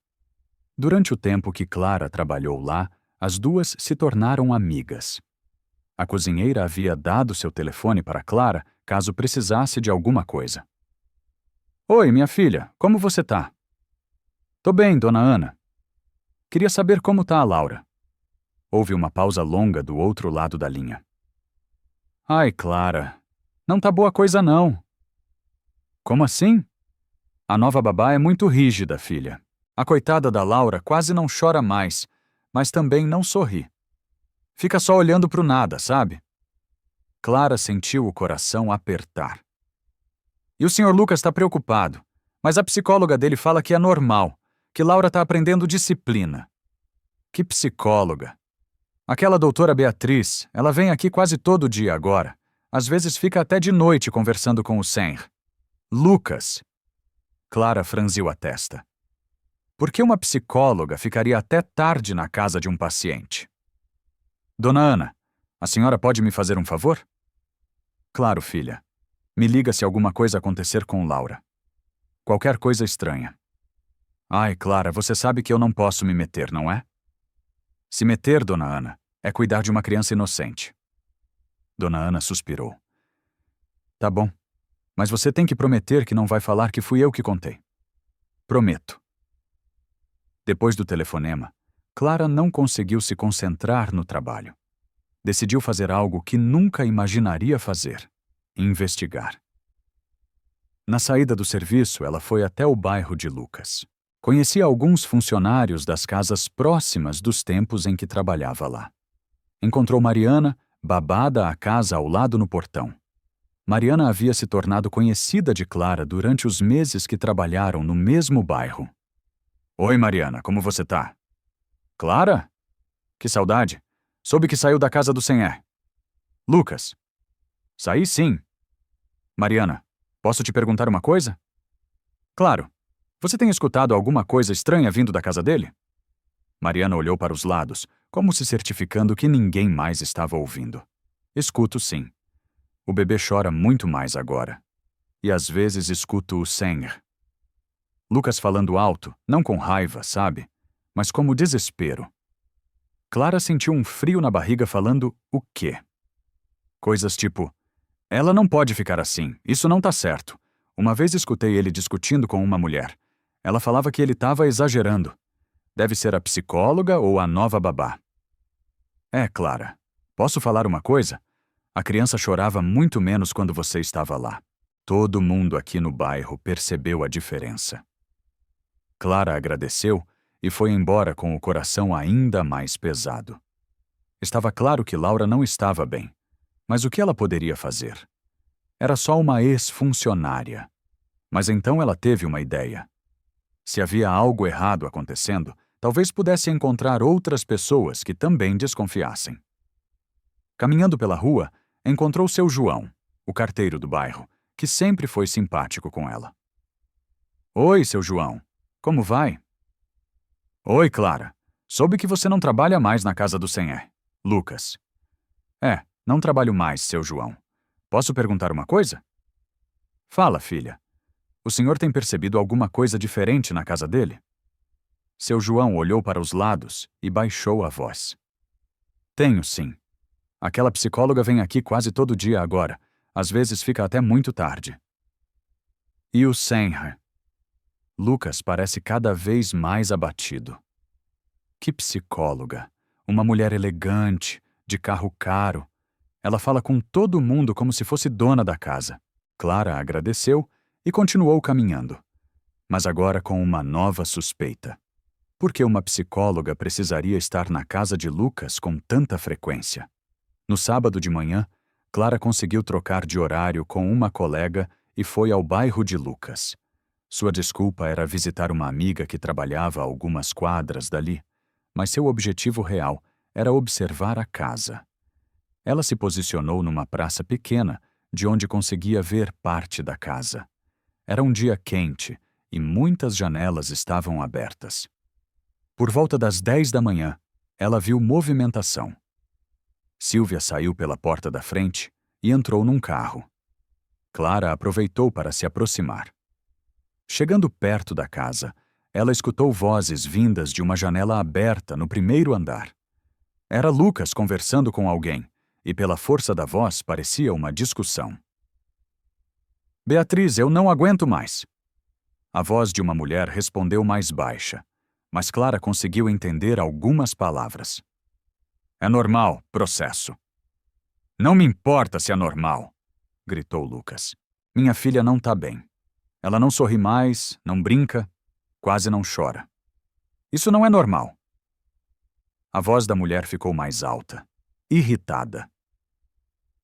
Durante o tempo que Clara trabalhou lá, as duas se tornaram amigas. A cozinheira havia dado seu telefone para Clara caso precisasse de alguma coisa. Oi, minha filha, como você tá? Tô bem, Dona Ana. Queria saber como tá a Laura. Houve uma pausa longa do outro lado da linha. Ai, Clara, não tá boa coisa não. Como assim? A nova babá é muito rígida, filha. A coitada da Laura quase não chora mais, mas também não sorri. Fica só olhando pro nada, sabe? Clara sentiu o coração apertar. E o Sr. Lucas está preocupado, mas a psicóloga dele fala que é normal, que Laura está aprendendo disciplina. Que psicóloga? Aquela doutora Beatriz, ela vem aqui quase todo dia agora. Às vezes fica até de noite conversando com o Senhor. Lucas. Clara franziu a testa. Por que uma psicóloga ficaria até tarde na casa de um paciente? Dona Ana, a senhora pode me fazer um favor? Claro, filha. Me liga se alguma coisa acontecer com Laura. Qualquer coisa estranha. Ai, Clara, você sabe que eu não posso me meter, não é? Se meter, Dona Ana, é cuidar de uma criança inocente. Dona Ana suspirou. Tá bom, mas você tem que prometer que não vai falar que fui eu que contei. Prometo. Depois do telefonema, Clara não conseguiu se concentrar no trabalho. Decidiu fazer algo que nunca imaginaria fazer: investigar. Na saída do serviço, ela foi até o bairro de Lucas. Conhecia alguns funcionários das casas próximas dos tempos em que trabalhava lá. Encontrou Mariana, babada à casa ao lado no portão. Mariana havia se tornado conhecida de Clara durante os meses que trabalharam no mesmo bairro. Oi, Mariana, como você tá? Clara? Que saudade. Soube que saiu da casa do Senhor. Lucas. Saí sim. Mariana, posso te perguntar uma coisa? Claro. Você tem escutado alguma coisa estranha vindo da casa dele? Mariana olhou para os lados, como se certificando que ninguém mais estava ouvindo. Escuto sim. O bebê chora muito mais agora. E às vezes escuto o Senhor. Lucas falando alto, não com raiva, sabe? Mas como desespero. Clara sentiu um frio na barriga falando o quê? Coisas tipo, ela não pode ficar assim, isso não tá certo. Uma vez escutei ele discutindo com uma mulher. Ela falava que ele estava exagerando. Deve ser a psicóloga ou a nova babá. É, Clara. Posso falar uma coisa? A criança chorava muito menos quando você estava lá. Todo mundo aqui no bairro percebeu a diferença. Clara agradeceu e foi embora com o coração ainda mais pesado. Estava claro que Laura não estava bem. Mas o que ela poderia fazer? Era só uma ex-funcionária. Mas então ela teve uma ideia. Se havia algo errado acontecendo, talvez pudesse encontrar outras pessoas que também desconfiassem. Caminhando pela rua, encontrou seu João, o carteiro do bairro, que sempre foi simpático com ela. Oi, seu João. Como vai? Oi, Clara. Soube que você não trabalha mais na casa do Senhor. Lucas. É, não trabalho mais, seu João. Posso perguntar uma coisa? Fala, filha. O senhor tem percebido alguma coisa diferente na casa dele? Seu João olhou para os lados e baixou a voz. Tenho, sim. Aquela psicóloga vem aqui quase todo dia agora. Às vezes fica até muito tarde. E o Senhor? Lucas parece cada vez mais abatido. Que psicóloga! Uma mulher elegante, de carro caro. Ela fala com todo mundo como se fosse dona da casa. Clara agradeceu e continuou caminhando. Mas agora com uma nova suspeita. Por que uma psicóloga precisaria estar na casa de Lucas com tanta frequência? No sábado de manhã, Clara conseguiu trocar de horário com uma colega e foi ao bairro de Lucas. Sua desculpa era visitar uma amiga que trabalhava a algumas quadras dali, mas seu objetivo real era observar a casa. Ela se posicionou numa praça pequena, de onde conseguia ver parte da casa. Era um dia quente e muitas janelas estavam abertas. Por volta das 10 da manhã, ela viu movimentação. Silvia saiu pela porta da frente e entrou num carro. Clara aproveitou para se aproximar. Chegando perto da casa, ela escutou vozes vindas de uma janela aberta no primeiro andar. Era Lucas conversando com alguém, e pela força da voz parecia uma discussão. Beatriz, eu não aguento mais. A voz de uma mulher respondeu mais baixa, mas Clara conseguiu entender algumas palavras. É normal, processo. Não me importa se é normal, gritou Lucas. Minha filha não tá bem. Ela não sorri mais, não brinca, quase não chora. Isso não é normal. A voz da mulher ficou mais alta, irritada.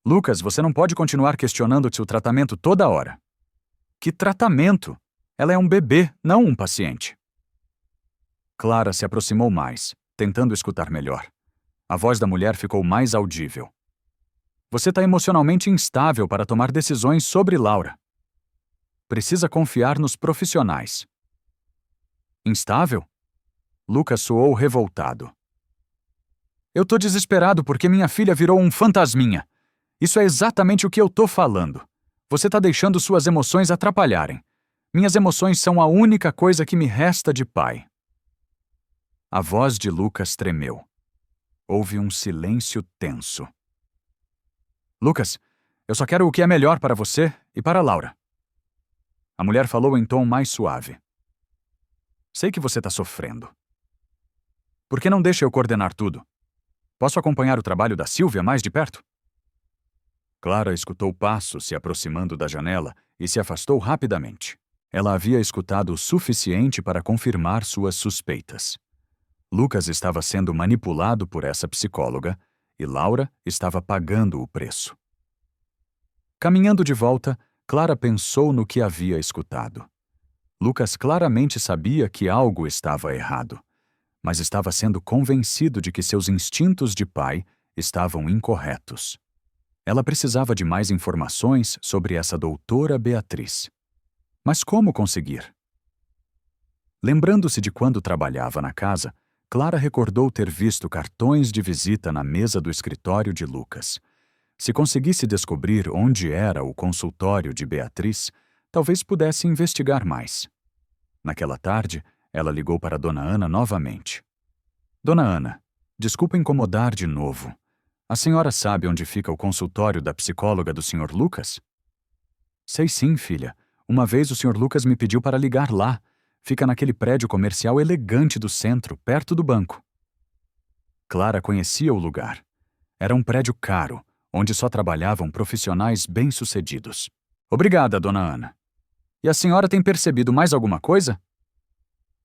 Lucas, você não pode continuar questionando seu tratamento toda hora. Que tratamento? Ela é um bebê, não um paciente. Clara se aproximou mais, tentando escutar melhor. A voz da mulher ficou mais audível. Você está emocionalmente instável para tomar decisões sobre Laura. Precisa confiar nos profissionais. Instável? Lucas soou revoltado. Eu tô desesperado porque minha filha virou um fantasminha. Isso é exatamente o que eu tô falando. Você tá deixando suas emoções atrapalharem. Minhas emoções são a única coisa que me resta de pai. A voz de Lucas tremeu. Houve um silêncio tenso. Lucas, eu só quero o que é melhor para você e para Laura. A mulher falou em tom mais suave. Sei que você tá sofrendo. Por que não deixa eu coordenar tudo? Posso acompanhar o trabalho da Silvia mais de perto? Clara escutou passos se aproximando da janela e se afastou rapidamente. Ela havia escutado o suficiente para confirmar suas suspeitas. Lucas estava sendo manipulado por essa psicóloga e Laura estava pagando o preço. Caminhando de volta, Clara pensou no que havia escutado. Lucas claramente sabia que algo estava errado, mas estava sendo convencido de que seus instintos de pai estavam incorretos. Ela precisava de mais informações sobre essa doutora Beatriz. Mas como conseguir? Lembrando-se de quando trabalhava na casa, Clara recordou ter visto cartões de visita na mesa do escritório de Lucas. Se conseguisse descobrir onde era o consultório de Beatriz, talvez pudesse investigar mais. Naquela tarde, ela ligou para Dona Ana novamente. Dona Ana, desculpa incomodar de novo. A senhora sabe onde fica o consultório da psicóloga do Sr. Lucas? Sei sim, filha. Uma vez o Sr. Lucas me pediu para ligar lá. Fica naquele prédio comercial elegante do centro, perto do banco. Clara conhecia o lugar. Era um prédio caro, onde só trabalhavam profissionais bem-sucedidos. Obrigada, Dona Ana. E a senhora tem percebido mais alguma coisa?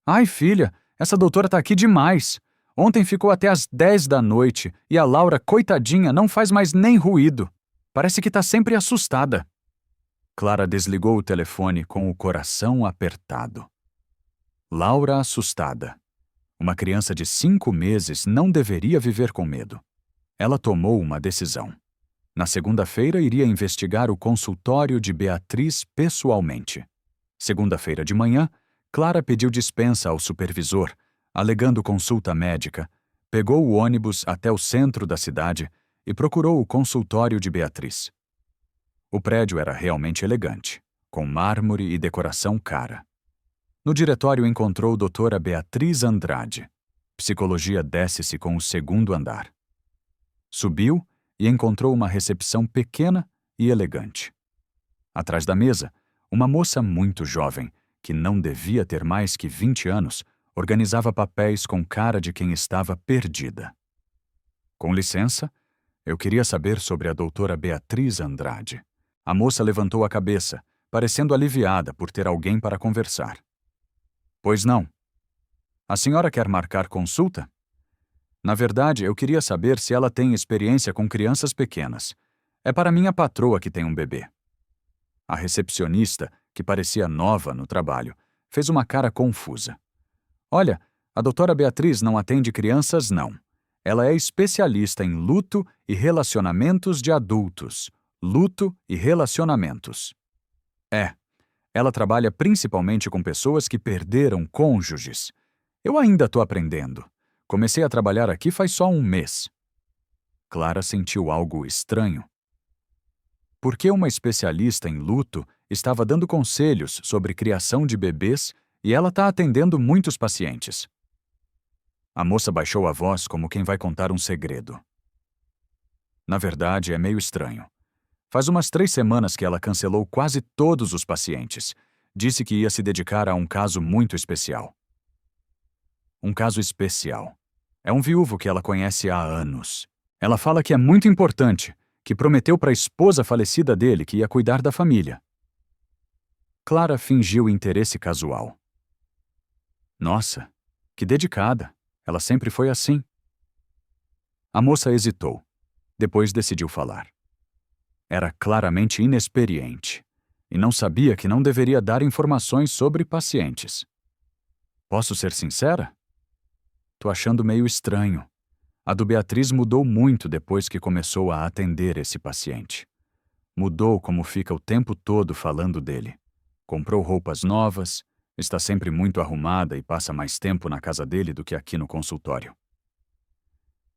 Ai, filha, essa doutora tá aqui demais. Ontem ficou até às 10 da noite e a Laura, coitadinha, não faz mais nem ruído. Parece que tá sempre assustada. Clara desligou o telefone com o coração apertado. Laura assustada. Uma criança de 5 meses não deveria viver com medo. Ela tomou uma decisão. Na segunda-feira iria investigar o consultório de Beatriz pessoalmente. Segunda-feira de manhã, Clara pediu dispensa ao supervisor, alegando consulta médica, pegou o ônibus até o centro da cidade e procurou o consultório de Beatriz. O prédio era realmente elegante, com mármore e decoração cara. No diretório encontrou doutora Beatriz Andrade. Psicologia desce-se com o segundo andar. Subiu e encontrou uma recepção pequena e elegante. Atrás da mesa, uma moça muito jovem, que não devia ter mais que 20 anos, organizava papéis com cara de quem estava perdida. Com licença, eu queria saber sobre a doutora Beatriz Andrade. A moça levantou a cabeça, parecendo aliviada por ter alguém para conversar. Pois não. A senhora quer marcar consulta? Na verdade, eu queria saber se ela tem experiência com crianças pequenas. É para minha patroa que tem um bebê. A recepcionista, que parecia nova no trabalho, fez uma cara confusa. Olha, a doutora Beatriz não atende crianças, não. Ela é especialista em luto e relacionamentos de adultos. Luto e relacionamentos. Ela trabalha principalmente com pessoas que perderam cônjuges. Eu ainda estou aprendendo. Comecei a trabalhar aqui faz só um mês. Clara sentiu algo estranho. Por que uma especialista em luto estava dando conselhos sobre criação de bebês e ela está atendendo muitos pacientes? A moça baixou a voz como quem vai contar um segredo. Na verdade, é meio estranho. Faz umas 3 semanas que ela cancelou quase todos os pacientes. Disse que ia se dedicar a um caso muito especial. Um caso especial. É um viúvo que ela conhece há anos. Ela fala que é muito importante, que prometeu para a esposa falecida dele que ia cuidar da família. Clara fingiu interesse casual. Nossa, que dedicada. Ela sempre foi assim. A moça hesitou. Depois decidiu falar. Era claramente inexperiente e não sabia que não deveria dar informações sobre pacientes. Posso ser sincera? Tô achando meio estranho. A do Beatriz mudou muito depois que começou a atender esse paciente. Mudou como fica o tempo todo falando dele. Comprou roupas novas, está sempre muito arrumada e passa mais tempo na casa dele do que aqui no consultório.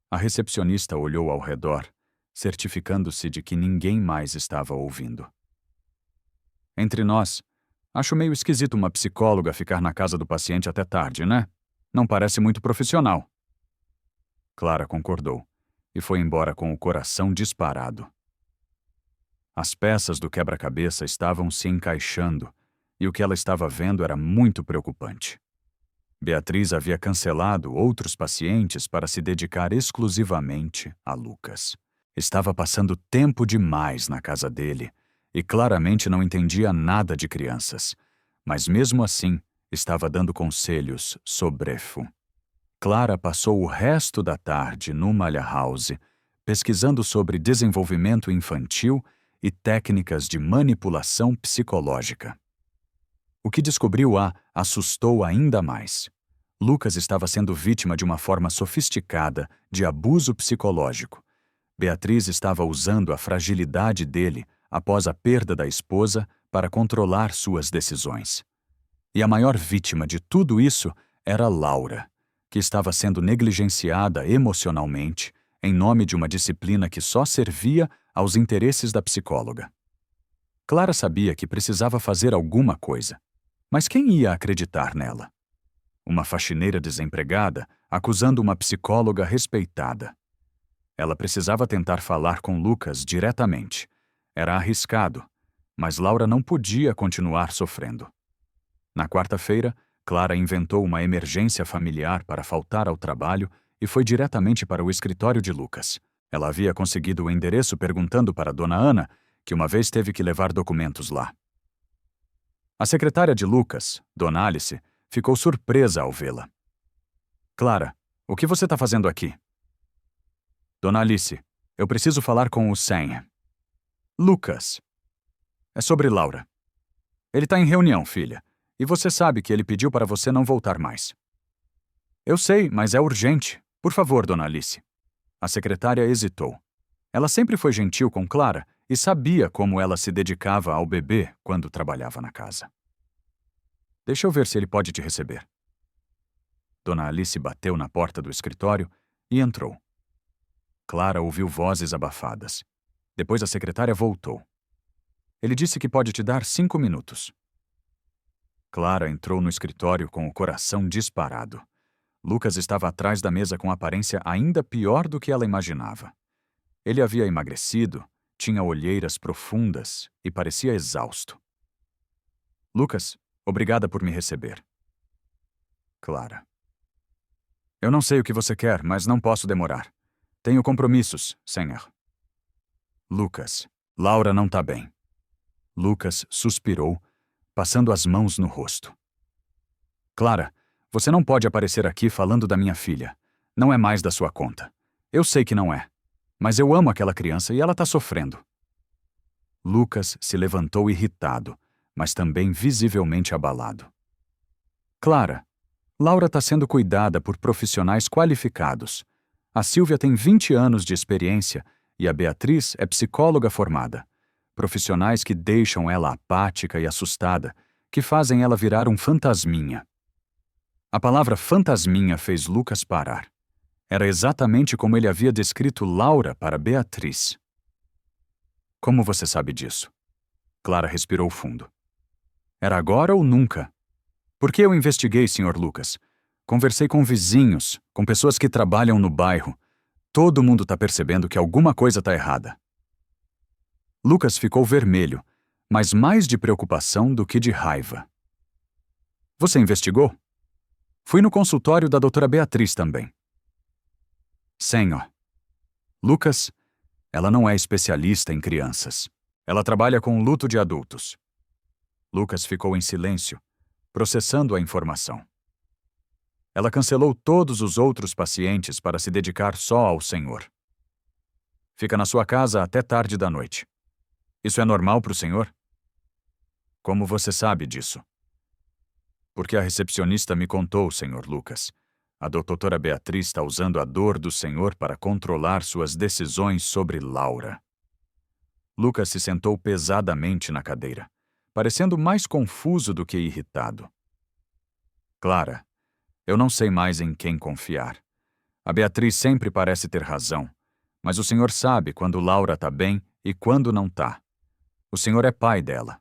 A recepcionista olhou ao redor, certificando-se de que ninguém mais estava ouvindo. Entre nós, acho meio esquisito uma psicóloga ficar na casa do paciente até tarde, né? Não parece muito profissional. Clara concordou e foi embora com o coração disparado. As peças do quebra-cabeça estavam se encaixando e o que ela estava vendo era muito preocupante. Beatriz havia cancelado outros pacientes para se dedicar exclusivamente a Lucas. Estava passando tempo demais na casa dele e claramente não entendia nada de crianças, mas mesmo assim estava dando conselhos sobrefo. Clara passou o resto da tarde no Malha House, pesquisando sobre desenvolvimento infantil e técnicas de manipulação psicológica. O que descobriu a assustou ainda mais. Lucas estava sendo vítima de uma forma sofisticada de abuso psicológico. Beatriz estava usando a fragilidade dele após a perda da esposa para controlar suas decisões. E a maior vítima de tudo isso era Laura, que estava sendo negligenciada emocionalmente em nome de uma disciplina que só servia aos interesses da psicóloga. Clara sabia que precisava fazer alguma coisa, mas quem ia acreditar nela? Uma faxineira desempregada acusando uma psicóloga respeitada. Ela precisava tentar falar com Lucas diretamente. Era arriscado, mas Laura não podia continuar sofrendo. Na quarta-feira, Clara inventou uma emergência familiar para faltar ao trabalho e foi diretamente para o escritório de Lucas. Ela havia conseguido o endereço perguntando para Dona Ana, que uma vez teve que levar documentos lá. A secretária de Lucas, Dona Alice, ficou surpresa ao vê-la. Clara, o que você está fazendo aqui? Dona Alice, eu preciso falar com o Sam. Lucas. É sobre Laura. Ele está em reunião, filha. E você sabe que ele pediu para você não voltar mais. Eu sei, mas é urgente. Por favor, Dona Alice. A secretária hesitou. Ela sempre foi gentil com Clara e sabia como ela se dedicava ao bebê quando trabalhava na casa. Deixa eu ver se ele pode te receber. Dona Alice bateu na porta do escritório e entrou. Clara ouviu vozes abafadas. Depois a secretária voltou. Ele disse que pode te dar 5 minutos. Clara entrou no escritório com o coração disparado. Lucas estava atrás da mesa com aparência ainda pior do que ela imaginava. Ele havia emagrecido, tinha olheiras profundas e parecia exausto. Lucas, obrigada por me receber. Clara. Eu não sei o que você quer, mas não posso demorar. Tenho compromissos, senhor. Lucas, Laura não tá bem. Lucas suspirou, passando as mãos no rosto. Clara, você não pode aparecer aqui falando da minha filha. Não é mais da sua conta. Eu sei que não é. Mas eu amo aquela criança e ela tá sofrendo. Lucas se levantou irritado, mas também visivelmente abalado. Clara, Laura está sendo cuidada por profissionais qualificados. A Silvia tem 20 anos de experiência e a Beatriz é psicóloga formada. Profissionais que deixam ela apática e assustada, que fazem ela virar um fantasminha. A palavra fantasminha fez Lucas parar. Era exatamente como ele havia descrito Laura para Beatriz. Como você sabe disso? Clara respirou fundo. Era agora ou nunca? Porque eu investiguei, Sr. Lucas. Conversei com vizinhos, com pessoas que trabalham no bairro. Todo mundo está percebendo que alguma coisa está errada. Lucas ficou vermelho, mas mais de preocupação do que de raiva. Você investigou? Fui no consultório da doutora Beatriz também. Senhor. Lucas, ela não é especialista em crianças. Ela trabalha com luto de adultos. Lucas ficou em silêncio, processando a informação. Ela cancelou todos os outros pacientes para se dedicar só ao Senhor. Fica na sua casa até tarde da noite. Isso é normal para o senhor? Como você sabe disso? Porque a recepcionista me contou, Sr. Lucas. A doutora Beatriz está usando a dor do senhor para controlar suas decisões sobre Laura. Lucas se sentou pesadamente na cadeira, parecendo mais confuso do que irritado. Clara, eu não sei mais em quem confiar. A Beatriz sempre parece ter razão, mas o senhor sabe quando Laura está bem e quando não está. O senhor é pai dela.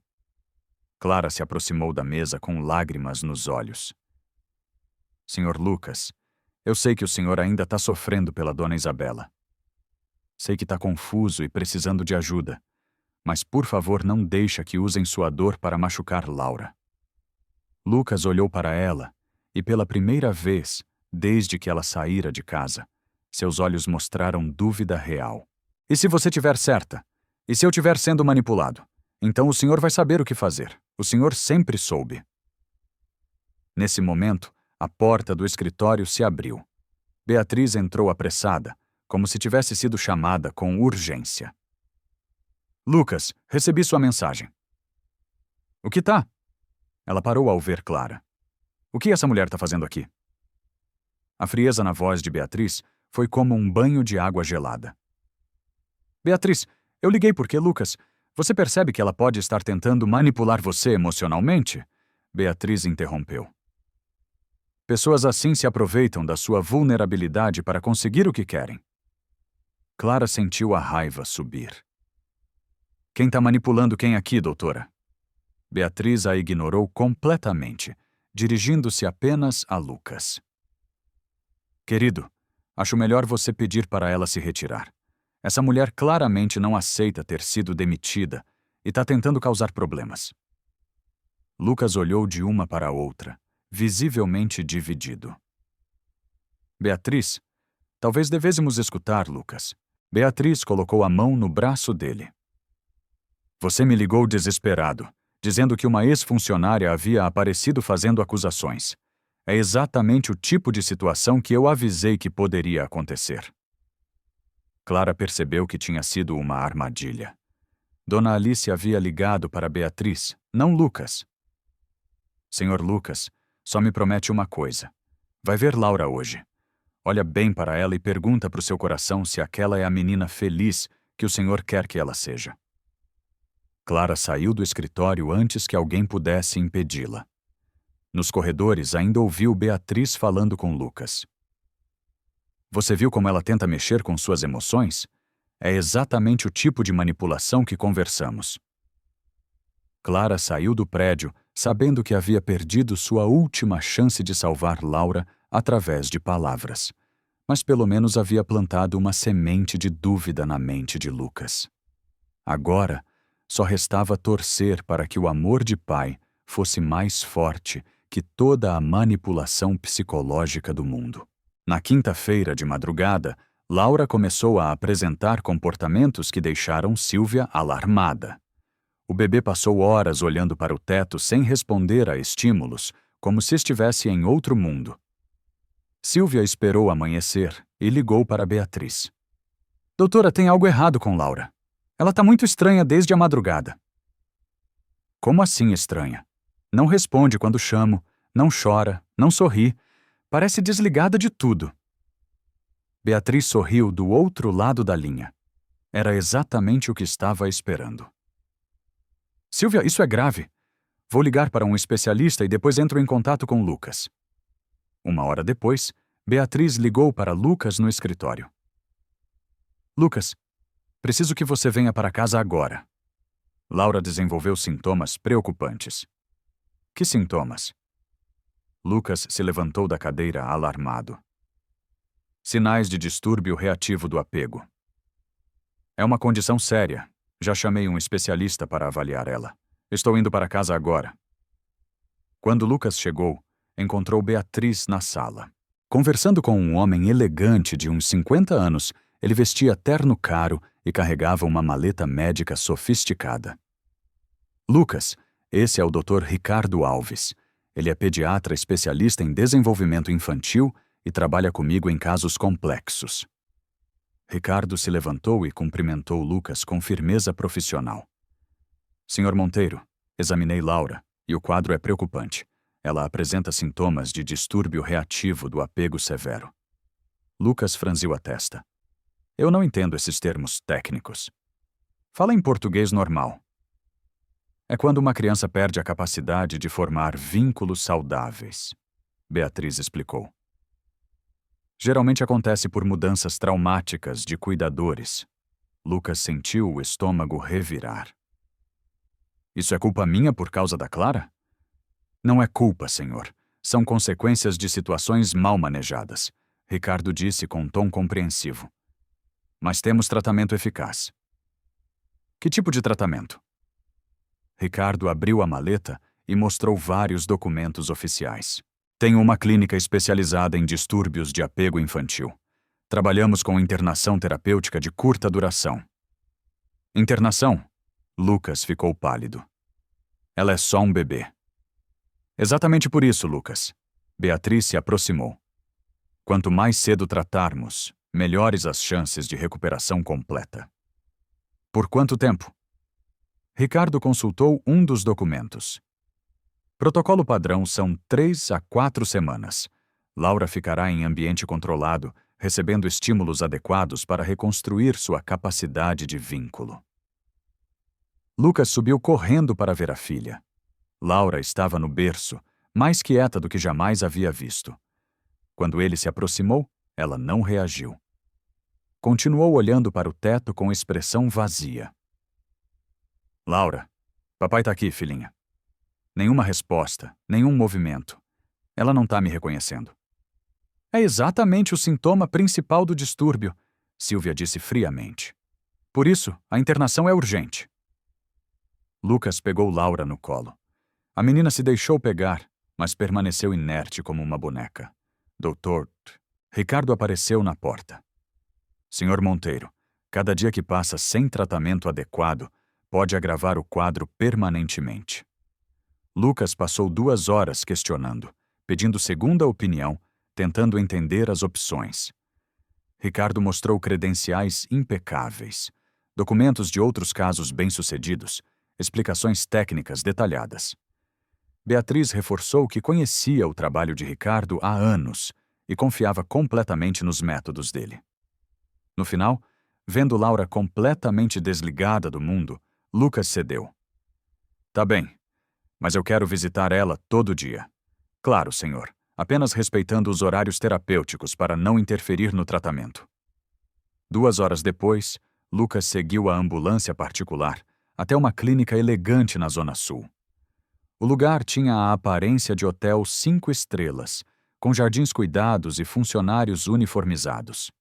Clara se aproximou da mesa com lágrimas nos olhos. Sr. Lucas, eu sei que o senhor ainda está sofrendo pela dona Isabela. Sei que está confuso e precisando de ajuda, mas por favor não deixa que usem sua dor para machucar Laura. Lucas olhou para ela e pela primeira vez, desde que ela saíra de casa, seus olhos mostraram dúvida real. E se você tiver certa? E se eu estiver sendo manipulado? Então o senhor vai saber o que fazer. O senhor sempre soube. Nesse momento, a porta do escritório se abriu. Beatriz entrou apressada, como se tivesse sido chamada com urgência. Lucas, recebi sua mensagem. O que tá? Ela parou ao ver Clara. O que essa mulher tá fazendo aqui? A frieza na voz de Beatriz foi como um banho de água gelada. Beatriz, eu liguei porque, Lucas, você percebe que ela pode estar tentando manipular você emocionalmente? Beatriz interrompeu. Pessoas assim se aproveitam da sua vulnerabilidade para conseguir o que querem. Clara sentiu a raiva subir. Quem está manipulando quem aqui, doutora? Beatriz a ignorou completamente, dirigindo-se apenas a Lucas. Querido, acho melhor você pedir para ela se retirar. Essa mulher claramente não aceita ter sido demitida e está tentando causar problemas. Lucas olhou de uma para a outra, visivelmente dividido. Beatriz, talvez devêssemos escutar, Lucas. Beatriz colocou a mão no braço dele. Você me ligou desesperado, dizendo que uma ex-funcionária havia aparecido fazendo acusações. É exatamente o tipo de situação que eu avisei que poderia acontecer. Clara percebeu que tinha sido uma armadilha. Dona Alice havia ligado para Beatriz, não Lucas. Senhor Lucas, só me promete uma coisa. Vai ver Laura hoje. Olha bem para ela e pergunta para o seu coração se aquela é a menina feliz que o senhor quer que ela seja. Clara saiu do escritório antes que alguém pudesse impedi-la. Nos corredores ainda ouviu Beatriz falando com Lucas. Você viu como ela tenta mexer com suas emoções? É exatamente o tipo de manipulação que conversamos. Clara saiu do prédio sabendo que havia perdido sua última chance de salvar Laura através de palavras, mas pelo menos havia plantado uma semente de dúvida na mente de Lucas. Agora, só restava torcer para que o amor de pai fosse mais forte que toda a manipulação psicológica do mundo. Na quinta-feira de madrugada, Laura começou a apresentar comportamentos que deixaram Silvia alarmada. O bebê passou horas olhando para o teto sem responder a estímulos, como se estivesse em outro mundo. Silvia esperou amanhecer e ligou para Beatriz. Doutora, tem algo errado com Laura. Ela está muito estranha desde a madrugada. Como assim estranha? Não responde quando chamo, não chora, não sorri. Parece desligada de tudo. Beatriz sorriu do outro lado da linha. Era exatamente o que estava esperando. Silvia, isso é grave. Vou ligar para um especialista e depois entro em contato com Lucas. Uma hora depois, Beatriz ligou para Lucas no escritório. Lucas, preciso que você venha para casa agora. Laura desenvolveu sintomas preocupantes. Que sintomas? Lucas se levantou da cadeira alarmado. Sinais de distúrbio reativo do apego. É uma condição séria. Já chamei um especialista para avaliar ela. Estou indo para casa agora. Quando Lucas chegou, encontrou Beatriz na sala. Conversando com um homem elegante de uns 50 anos, ele vestia terno caro e carregava uma maleta médica sofisticada. Lucas, esse é o Dr. Ricardo Alves. Ele é pediatra especialista em desenvolvimento infantil e trabalha comigo em casos complexos. Ricardo se levantou e cumprimentou Lucas com firmeza profissional. Senhor Monteiro, examinei Laura e o quadro é preocupante. Ela apresenta sintomas de distúrbio reativo do apego severo. Lucas franziu a testa. Eu não entendo esses termos técnicos. Fala em português normal. É quando uma criança perde a capacidade de formar vínculos saudáveis, Beatriz explicou. Geralmente acontece por mudanças traumáticas de cuidadores. Lucas sentiu o estômago revirar. Isso é culpa minha por causa da Clara? Não é culpa, senhor. São consequências de situações mal manejadas, Ricardo disse com um tom compreensivo. Mas temos tratamento eficaz. Que tipo de tratamento? Ricardo abriu a maleta e mostrou vários documentos oficiais. Tenho uma clínica especializada em distúrbios de apego infantil. Trabalhamos com internação terapêutica de curta duração. Internação? Lucas ficou pálido. Ela é só um bebê. Exatamente por isso, Lucas. Beatriz se aproximou. Quanto mais cedo tratarmos, melhores as chances de recuperação completa. Por quanto tempo? Ricardo consultou um dos documentos. Protocolo padrão são 3 a 4 semanas. Laura ficará em ambiente controlado, recebendo estímulos adequados para reconstruir sua capacidade de vínculo. Lucas subiu correndo para ver a filha. Laura estava no berço, mais quieta do que jamais havia visto. Quando ele se aproximou, ela não reagiu. Continuou olhando para o teto com expressão vazia. Laura, papai tá aqui, filhinha. Nenhuma resposta, nenhum movimento. Ela não tá me reconhecendo. É exatamente o sintoma principal do distúrbio, Silvia disse friamente. Por isso, a internação é urgente. Lucas pegou Laura no colo. A menina se deixou pegar, mas permaneceu inerte como uma boneca. Doutor, Ricardo apareceu na porta. Senhor Monteiro, cada dia que passa sem tratamento adequado pode agravar o quadro permanentemente. Lucas passou 2 horas questionando, pedindo segunda opinião, tentando entender as opções. Ricardo mostrou credenciais impecáveis, documentos de outros casos bem-sucedidos, explicações técnicas detalhadas. Beatriz reforçou que conhecia o trabalho de Ricardo há anos e confiava completamente nos métodos dele. No final, vendo Laura completamente desligada do mundo, Lucas cedeu. Tá bem, mas eu quero visitar ela todo dia. Claro, senhor, apenas respeitando os horários terapêuticos para não interferir no tratamento. 2 horas depois, Lucas seguiu a ambulância particular até uma clínica elegante na Zona Sul. O lugar tinha a aparência de hotel 5 estrelas, com jardins cuidados e funcionários uniformizados.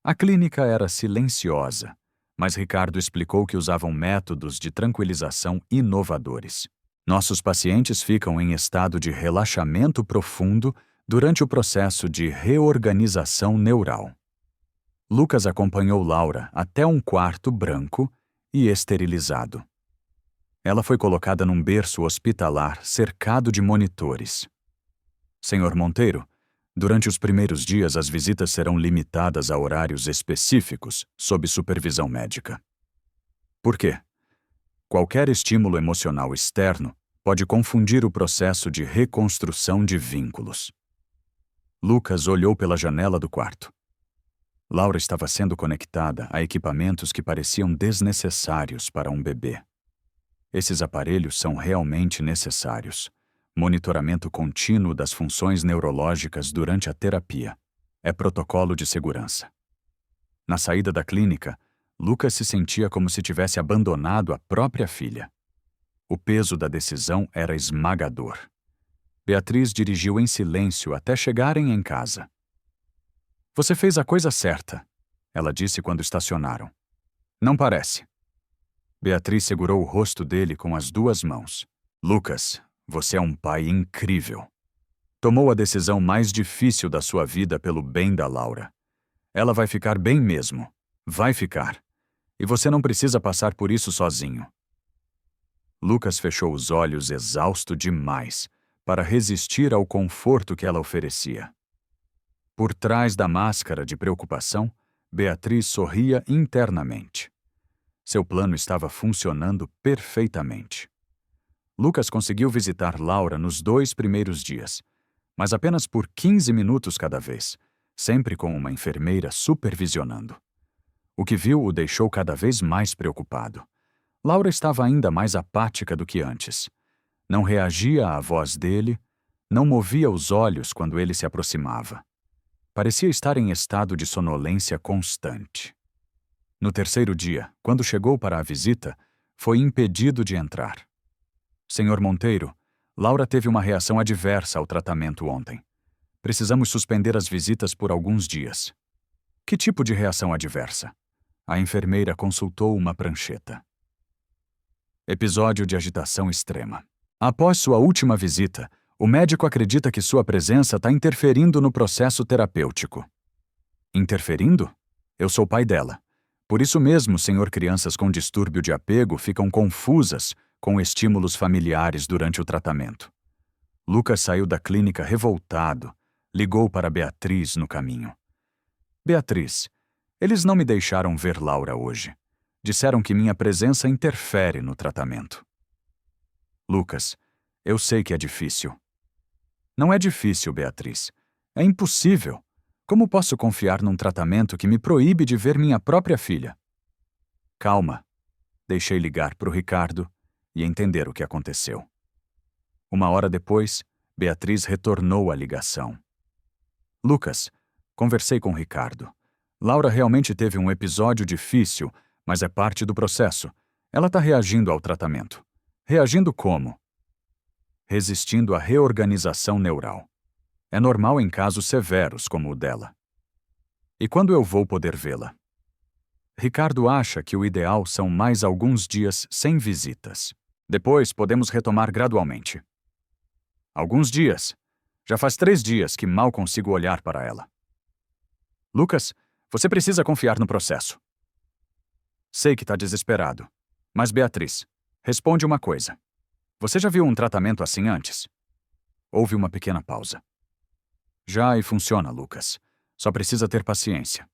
A clínica era silenciosa, mas Ricardo explicou que usavam métodos de tranquilização inovadores. Nossos pacientes ficam em estado de relaxamento profundo durante o processo de reorganização neural. Lucas acompanhou Laura até um quarto branco e esterilizado. Ela foi colocada num berço hospitalar cercado de monitores. Senhor Monteiro, durante os primeiros dias as visitas serão limitadas a horários específicos, sob supervisão médica. Por quê? Qualquer estímulo emocional externo pode confundir o processo de reconstrução de vínculos. Lucas olhou pela janela do quarto. Laura estava sendo conectada a equipamentos que pareciam desnecessários para um bebê. Esses aparelhos são realmente necessários. Monitoramento contínuo das funções neurológicas durante a terapia. É protocolo de segurança. Na saída da clínica, Lucas se sentia como se tivesse abandonado a própria filha. O peso da decisão era esmagador. Beatriz dirigiu em silêncio até chegarem em casa. "Você fez a coisa certa", ela disse quando estacionaram. "Não parece." Beatriz segurou o rosto dele com as duas mãos. "Lucas, você é um pai incrível. Tomou a decisão mais difícil da sua vida pelo bem da Laura. Ela vai ficar bem mesmo. Vai ficar. E você não precisa passar por isso sozinho." Lucas fechou os olhos exausto demais para resistir ao conforto que ela oferecia. Por trás da máscara de preocupação, Beatriz sorria internamente. Seu plano estava funcionando perfeitamente. Lucas conseguiu visitar Laura nos 2 primeiros dias, mas apenas por 15 minutos cada vez, sempre com uma enfermeira supervisionando. O que viu o deixou cada vez mais preocupado. Laura estava ainda mais apática do que antes. Não reagia à voz dele, não movia os olhos quando ele se aproximava. Parecia estar em estado de sonolência constante. No terceiro dia, quando chegou para a visita, foi impedido de entrar. "Senhor Monteiro, Laura teve uma reação adversa ao tratamento ontem. Precisamos suspender as visitas por alguns dias." "Que tipo de reação adversa?" A enfermeira consultou uma prancheta. Episódio de agitação extrema. Após sua última visita, o médico acredita que sua presença está interferindo no processo terapêutico. Interferindo? Eu sou pai dela. Por isso mesmo, senhor, crianças com distúrbio de apego ficam confusas com estímulos familiares durante o tratamento. Lucas saiu da clínica revoltado, ligou para Beatriz no caminho. "Beatriz, eles não me deixaram ver Laura hoje. Disseram que minha presença interfere no tratamento." "Lucas, eu sei que é difícil." "Não é difícil, Beatriz. É impossível. Como posso confiar num tratamento que me proíbe de ver minha própria filha?" "Calma." Deixei ligar para o Ricardo e entender o que aconteceu. 1 hora depois, Beatriz retornou à ligação. "Lucas, conversei com o Ricardo. Laura realmente teve um episódio difícil, mas é parte do processo. Ela está reagindo ao tratamento." "Reagindo como?" "Resistindo à reorganização neural. É normal em casos severos como o dela." "E quando eu vou poder vê-la?" "Ricardo acha que o ideal são mais alguns dias sem visitas. Depois podemos retomar gradualmente." "Alguns dias? Já faz 3 dias que mal consigo olhar para ela." "Lucas, você precisa confiar no processo." "Sei que está desesperado. Mas, Beatriz, responde uma coisa. Você já viu um tratamento assim antes?" Houve uma pequena pausa. "Já, e funciona, Lucas. Só precisa ter paciência."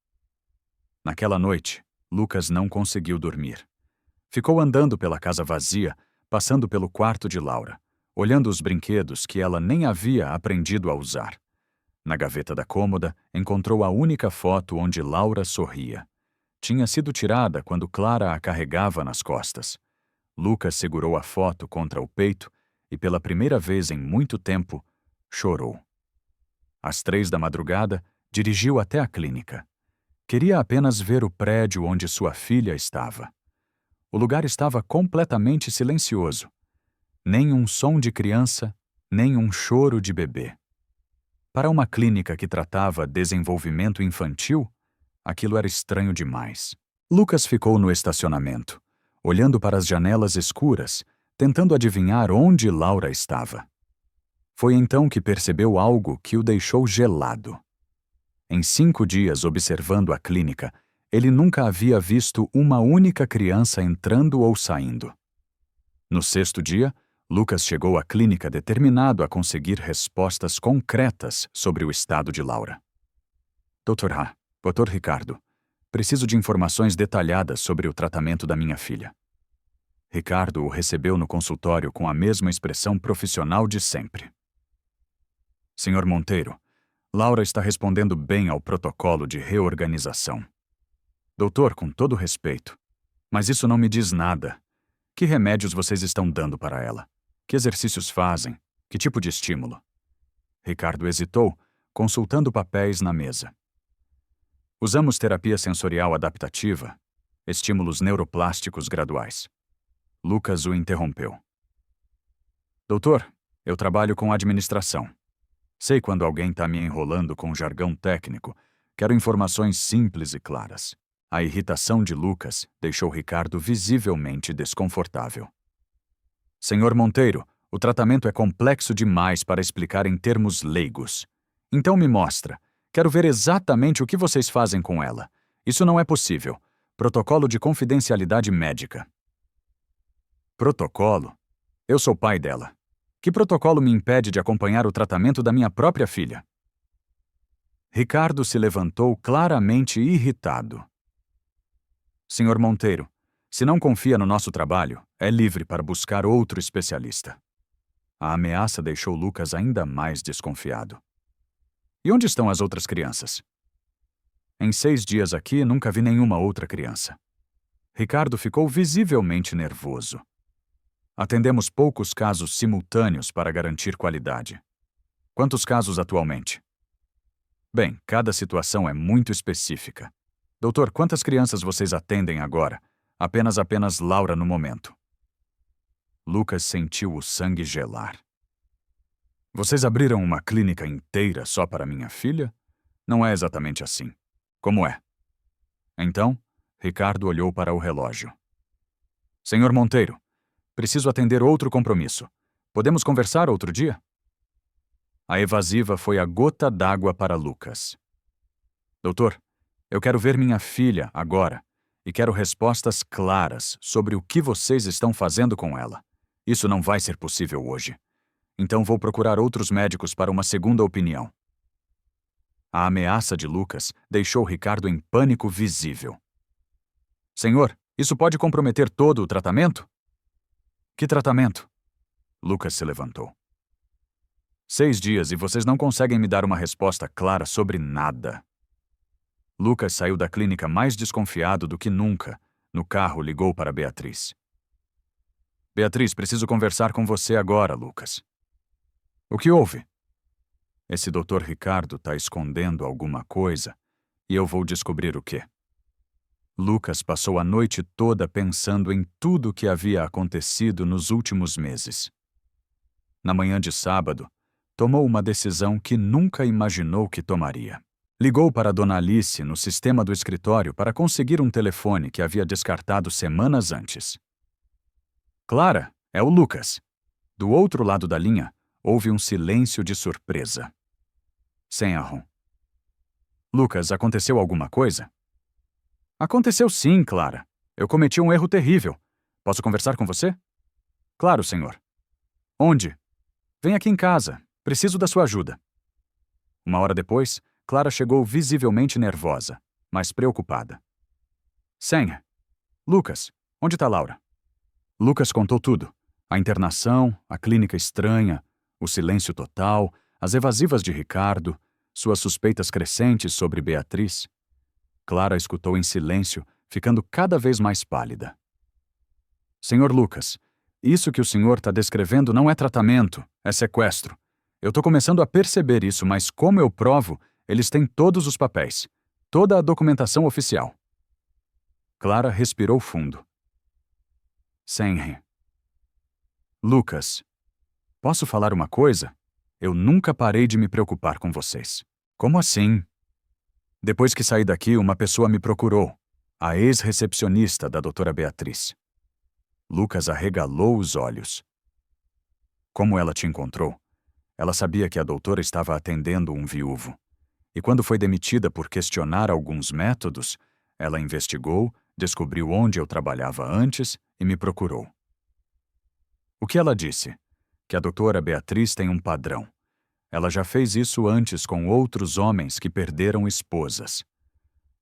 Naquela noite, Lucas não conseguiu dormir. Ficou andando pela casa vazia, passando pelo quarto de Laura, olhando os brinquedos que ela nem havia aprendido a usar. Na gaveta da cômoda, encontrou a única foto onde Laura sorria. Tinha sido tirada quando Clara a carregava nas costas. Lucas segurou a foto contra o peito e, pela primeira vez em muito tempo, chorou. Às 3 da madrugada, dirigiu até a clínica. Queria apenas ver o prédio onde sua filha estava. O lugar estava completamente silencioso. Nem um som de criança, nem um choro de bebê. Para uma clínica que tratava desenvolvimento infantil, aquilo era estranho demais. Lucas ficou no estacionamento, olhando para as janelas escuras, tentando adivinhar onde Laura estava. Foi então que percebeu algo que o deixou gelado. Em 5 dias observando a clínica, ele nunca havia visto uma única criança entrando ou saindo. No 6º dia, Lucas chegou à clínica determinado a conseguir respostas concretas sobre o estado de Laura. Dr. Ricardo, preciso de informações detalhadas sobre o tratamento da minha filha." Ricardo o recebeu no consultório com a mesma expressão profissional de sempre. Senhor Monteiro, Laura está respondendo bem ao protocolo de reorganização. Doutor, com todo respeito, mas isso não me diz nada. Que remédios vocês estão dando para ela? Que exercícios fazem? Que tipo de estímulo? Ricardo hesitou, consultando papéis na mesa. Usamos terapia sensorial adaptativa, estímulos neuroplásticos graduais. Lucas o interrompeu. Doutor, eu trabalho com administração. Sei quando alguém está me enrolando com jargão técnico. Quero informações simples e claras. A irritação de Lucas deixou Ricardo visivelmente desconfortável. Senhor Monteiro, o tratamento é complexo demais para explicar em termos leigos. Então me mostra. Quero ver exatamente o que vocês fazem com ela. Isso não é possível. Protocolo de confidencialidade médica. Protocolo? Eu sou pai dela. Que protocolo me impede de acompanhar o tratamento da minha própria filha? Ricardo se levantou claramente irritado. Senhor Monteiro, se não confia no nosso trabalho, é livre para buscar outro especialista. A ameaça deixou Lucas ainda mais desconfiado. E onde estão as outras crianças? Em 6 dias aqui, nunca vi nenhuma outra criança. Ricardo ficou visivelmente nervoso. Atendemos poucos casos simultâneos para garantir qualidade. Quantos casos atualmente? Bem, cada situação é muito específica. Doutor, quantas crianças vocês atendem agora? Apenas Laura no momento. Lucas sentiu o sangue gelar. Vocês abriram uma clínica inteira só para minha filha? Não é exatamente assim. Como é? Então, Ricardo olhou para o relógio. Senhor Monteiro, preciso atender outro compromisso. Podemos conversar outro dia? A evasiva foi a gota d'água para Lucas. Doutor, eu quero ver minha filha agora e quero respostas claras sobre o que vocês estão fazendo com ela. Isso não vai ser possível hoje. Então vou procurar outros médicos para uma segunda opinião. A ameaça de Lucas deixou Ricardo em pânico visível. Senhor, isso pode comprometer todo o tratamento? Que tratamento? Lucas se levantou. 6 dias e vocês não conseguem me dar uma resposta clara sobre nada. Lucas saiu da clínica mais desconfiado do que nunca. No carro, ligou para Beatriz. Beatriz, preciso conversar com você agora, Lucas. O que houve? Esse Dr. Ricardo está escondendo alguma coisa e eu vou descobrir o quê. Lucas passou a noite toda pensando em tudo o que havia acontecido nos últimos meses. Na manhã de sábado, tomou uma decisão que nunca imaginou que tomaria. Ligou para Dona Alice no sistema do escritório para conseguir um telefone que havia descartado semanas antes. Clara, é o Lucas. Do outro lado da linha, houve um silêncio de surpresa. Senhor. Lucas, aconteceu alguma coisa? Aconteceu sim, Clara. Eu cometi um erro terrível. Posso conversar com você? Claro, senhor. Onde? Vem aqui em casa. Preciso da sua ajuda. 1 hora depois, Clara chegou visivelmente nervosa, mas preocupada. Senha. Lucas, onde está Laura? Lucas contou tudo. A internação, a clínica estranha, o silêncio total, as evasivas de Ricardo, suas suspeitas crescentes sobre Beatriz. Clara escutou em silêncio, ficando cada vez mais pálida. Senhor Lucas, isso que o senhor está descrevendo não é tratamento, é sequestro. Eu estou começando a perceber isso, mas como eu provo, eles têm todos os papéis, toda a documentação oficial. Clara respirou fundo. Henry. Lucas, posso falar uma coisa? Eu nunca parei de me preocupar com vocês. Como assim? Depois que saí daqui, uma pessoa me procurou, a ex-recepcionista da doutora Beatriz. Lucas arregalou os olhos. Como ela te encontrou? Ela sabia que a doutora estava atendendo um viúvo. E quando foi demitida por questionar alguns métodos, ela investigou, descobriu onde eu trabalhava antes e me procurou. O que ela disse? Que a doutora Beatriz tem um padrão. Ela já fez isso antes com outros homens que perderam esposas.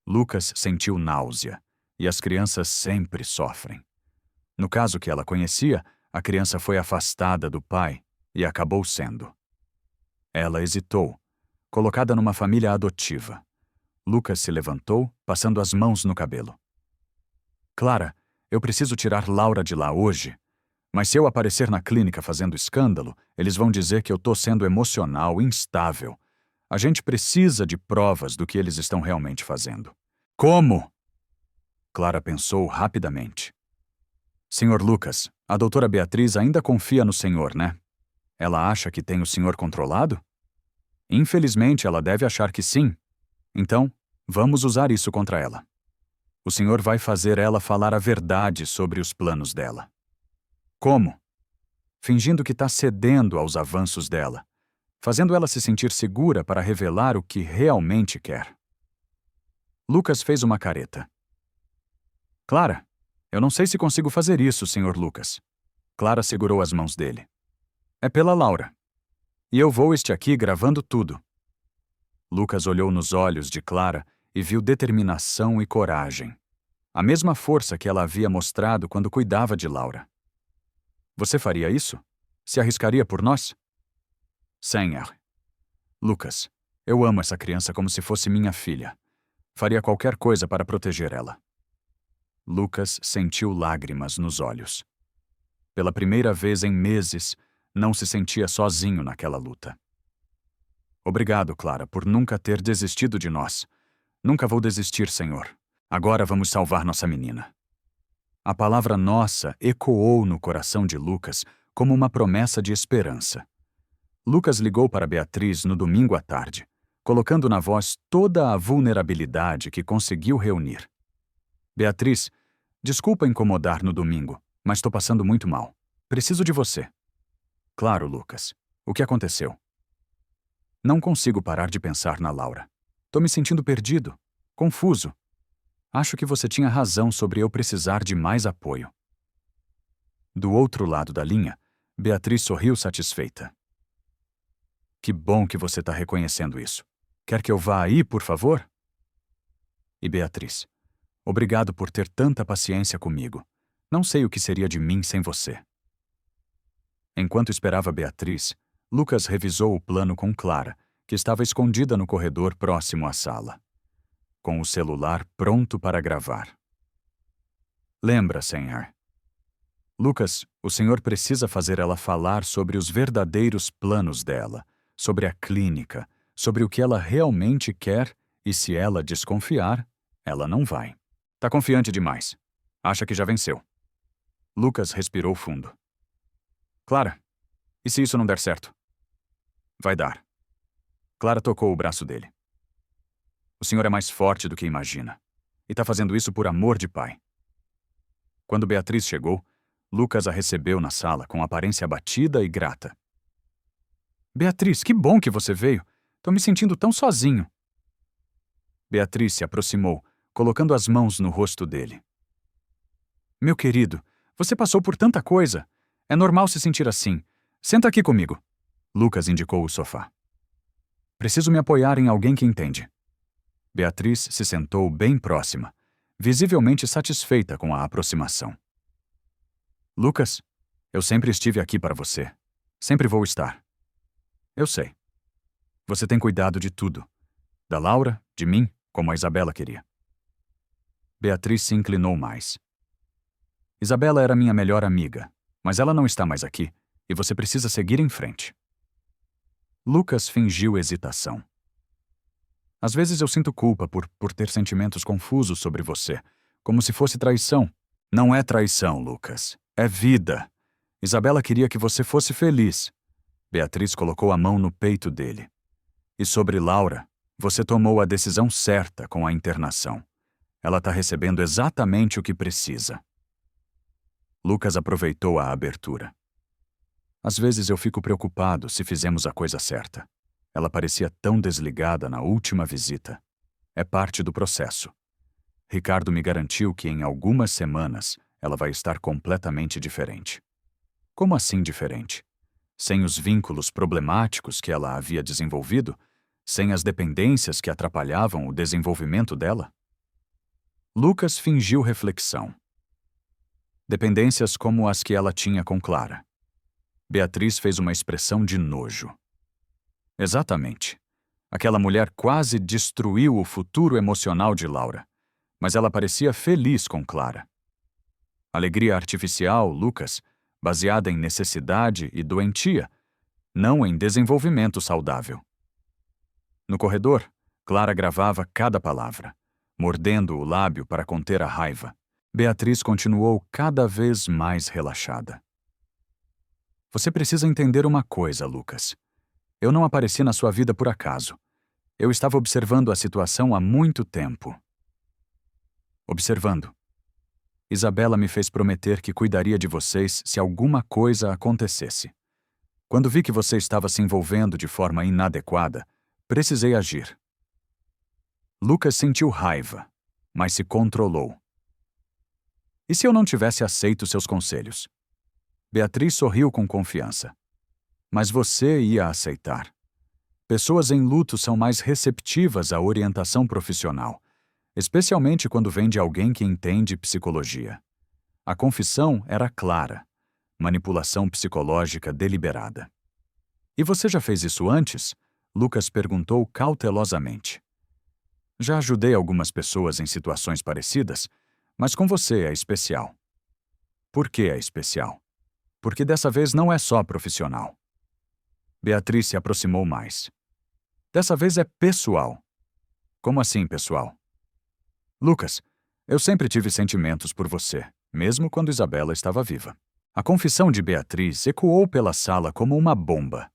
Lucas sentiu náusea, e as crianças sempre sofrem. No caso que ela conhecia, a criança foi afastada do pai e acabou sendo. Ela hesitou, colocada numa família adotiva. Lucas se levantou, passando as mãos no cabelo. Clara, eu preciso tirar Laura de lá hoje. Mas se eu aparecer na clínica fazendo escândalo, eles vão dizer que eu tô sendo emocional, instável. A gente precisa de provas do que eles estão realmente fazendo. Como? Clara pensou rapidamente. Senhor Lucas, a doutora Beatriz ainda confia no senhor, né? Ela acha que tem o senhor controlado? Infelizmente, ela deve achar que sim. Então, vamos usar isso contra ela. O senhor vai fazer ela falar a verdade sobre os planos dela. Como? Fingindo que está cedendo aos avanços dela, fazendo ela se sentir segura para revelar o que realmente quer. Lucas fez uma careta. Clara, eu não sei se consigo fazer isso, Sr. Lucas. Clara segurou as mãos dele. É pela Laura. E eu vou estar aqui gravando tudo. Lucas olhou nos olhos de Clara e viu determinação e coragem. A mesma força que ela havia mostrado quando cuidava de Laura. Você faria isso? Se arriscaria por nós? Senhor. Lucas, eu amo essa criança como se fosse minha filha. Faria qualquer coisa para proteger ela. Lucas sentiu lágrimas nos olhos. Pela primeira vez em meses, não se sentia sozinho naquela luta. Obrigado, Clara, por nunca ter desistido de nós. Nunca vou desistir, Senhor. Agora vamos salvar nossa menina. A palavra nossa ecoou no coração de Lucas como uma promessa de esperança. Lucas ligou para Beatriz no domingo à tarde, colocando na voz toda a vulnerabilidade que conseguiu reunir. Beatriz, desculpa incomodar no domingo, mas estou passando muito mal. Preciso de você. Claro, Lucas. O que aconteceu? Não consigo parar de pensar na Laura. Tô me sentindo perdido, confuso. Acho que você tinha razão sobre eu precisar de mais apoio. Do outro lado da linha, Beatriz sorriu satisfeita. Que bom que você está reconhecendo isso. Quer que eu vá aí, por favor? E Beatriz, obrigado por ter tanta paciência comigo. Não sei o que seria de mim sem você. Enquanto esperava Beatriz, Lucas revisou o plano com Clara, que estava escondida no corredor próximo à sala, com o celular pronto para gravar. Lembra, senhor? Lucas, o senhor precisa fazer ela falar sobre os verdadeiros planos dela, sobre a clínica, sobre o que ela realmente quer e se ela desconfiar, ela não vai. Tá confiante demais. Acha que já venceu. Lucas respirou fundo. Clara, e se isso não der certo? Vai dar. Clara tocou o braço dele. O senhor é mais forte do que imagina. E tá fazendo isso por amor de pai. Quando Beatriz chegou, Lucas a recebeu na sala com aparência abatida e grata. Beatriz, que bom que você veio. Tô me sentindo tão sozinho. Beatriz se aproximou, colocando as mãos no rosto dele. Meu querido, você passou por tanta coisa. É normal se sentir assim. Senta aqui comigo. Lucas indicou o sofá. Preciso me apoiar em alguém que entende. Beatriz se sentou bem próxima, visivelmente satisfeita com a aproximação. Lucas, eu sempre estive aqui para você. Sempre vou estar. Eu sei. Você tem cuidado de tudo. Da Laura, de mim, como a Isabela queria. Beatriz se inclinou mais. Isabela era minha melhor amiga, mas ela não está mais aqui, e você precisa seguir em frente. Lucas fingiu hesitação. Às vezes eu sinto culpa por ter sentimentos confusos sobre você, como se fosse traição. Não é traição, Lucas. É vida. Isabela queria que você fosse feliz. Beatriz colocou a mão no peito dele. E sobre Laura, você tomou a decisão certa com a internação. Ela está recebendo exatamente o que precisa. Lucas aproveitou a abertura. Às vezes eu fico preocupado se fizemos a coisa certa. Ela parecia tão desligada na última visita. É parte do processo. Ricardo me garantiu que em algumas semanas ela vai estar completamente diferente. Como assim diferente? Sem os vínculos problemáticos que ela havia desenvolvido? Sem as dependências que atrapalhavam o desenvolvimento dela? Lucas fingiu reflexão. Dependências como as que ela tinha com Clara. Beatriz fez uma expressão de nojo. Exatamente. Aquela mulher quase destruiu o futuro emocional de Laura, mas ela parecia feliz com Clara. Alegria artificial, Lucas, baseada em necessidade e doentia, não em desenvolvimento saudável. No corredor, Clara gravava cada palavra, mordendo o lábio para conter a raiva. Beatriz continuou cada vez mais relaxada. Você precisa entender uma coisa, Lucas. Eu não apareci na sua vida por acaso. Eu estava observando a situação há muito tempo. Observando. Isabela me fez prometer que cuidaria de vocês se alguma coisa acontecesse. Quando vi que você estava se envolvendo de forma inadequada, precisei agir. Lucas sentiu raiva, mas se controlou. E se eu não tivesse aceito seus conselhos? Beatriz sorriu com confiança. Mas você ia aceitar. Pessoas em luto são mais receptivas à orientação profissional, especialmente quando vem de alguém que entende psicologia. A confissão era clara. Manipulação psicológica deliberada. E você já fez isso antes? Lucas perguntou cautelosamente. Já ajudei algumas pessoas em situações parecidas, mas com você é especial. Por que é especial? Porque dessa vez não é só profissional. Beatriz se aproximou mais. Dessa vez é pessoal. Como assim, pessoal? Lucas, eu sempre tive sentimentos por você, mesmo quando Isabela estava viva. A confissão de Beatriz ecoou pela sala como uma bomba.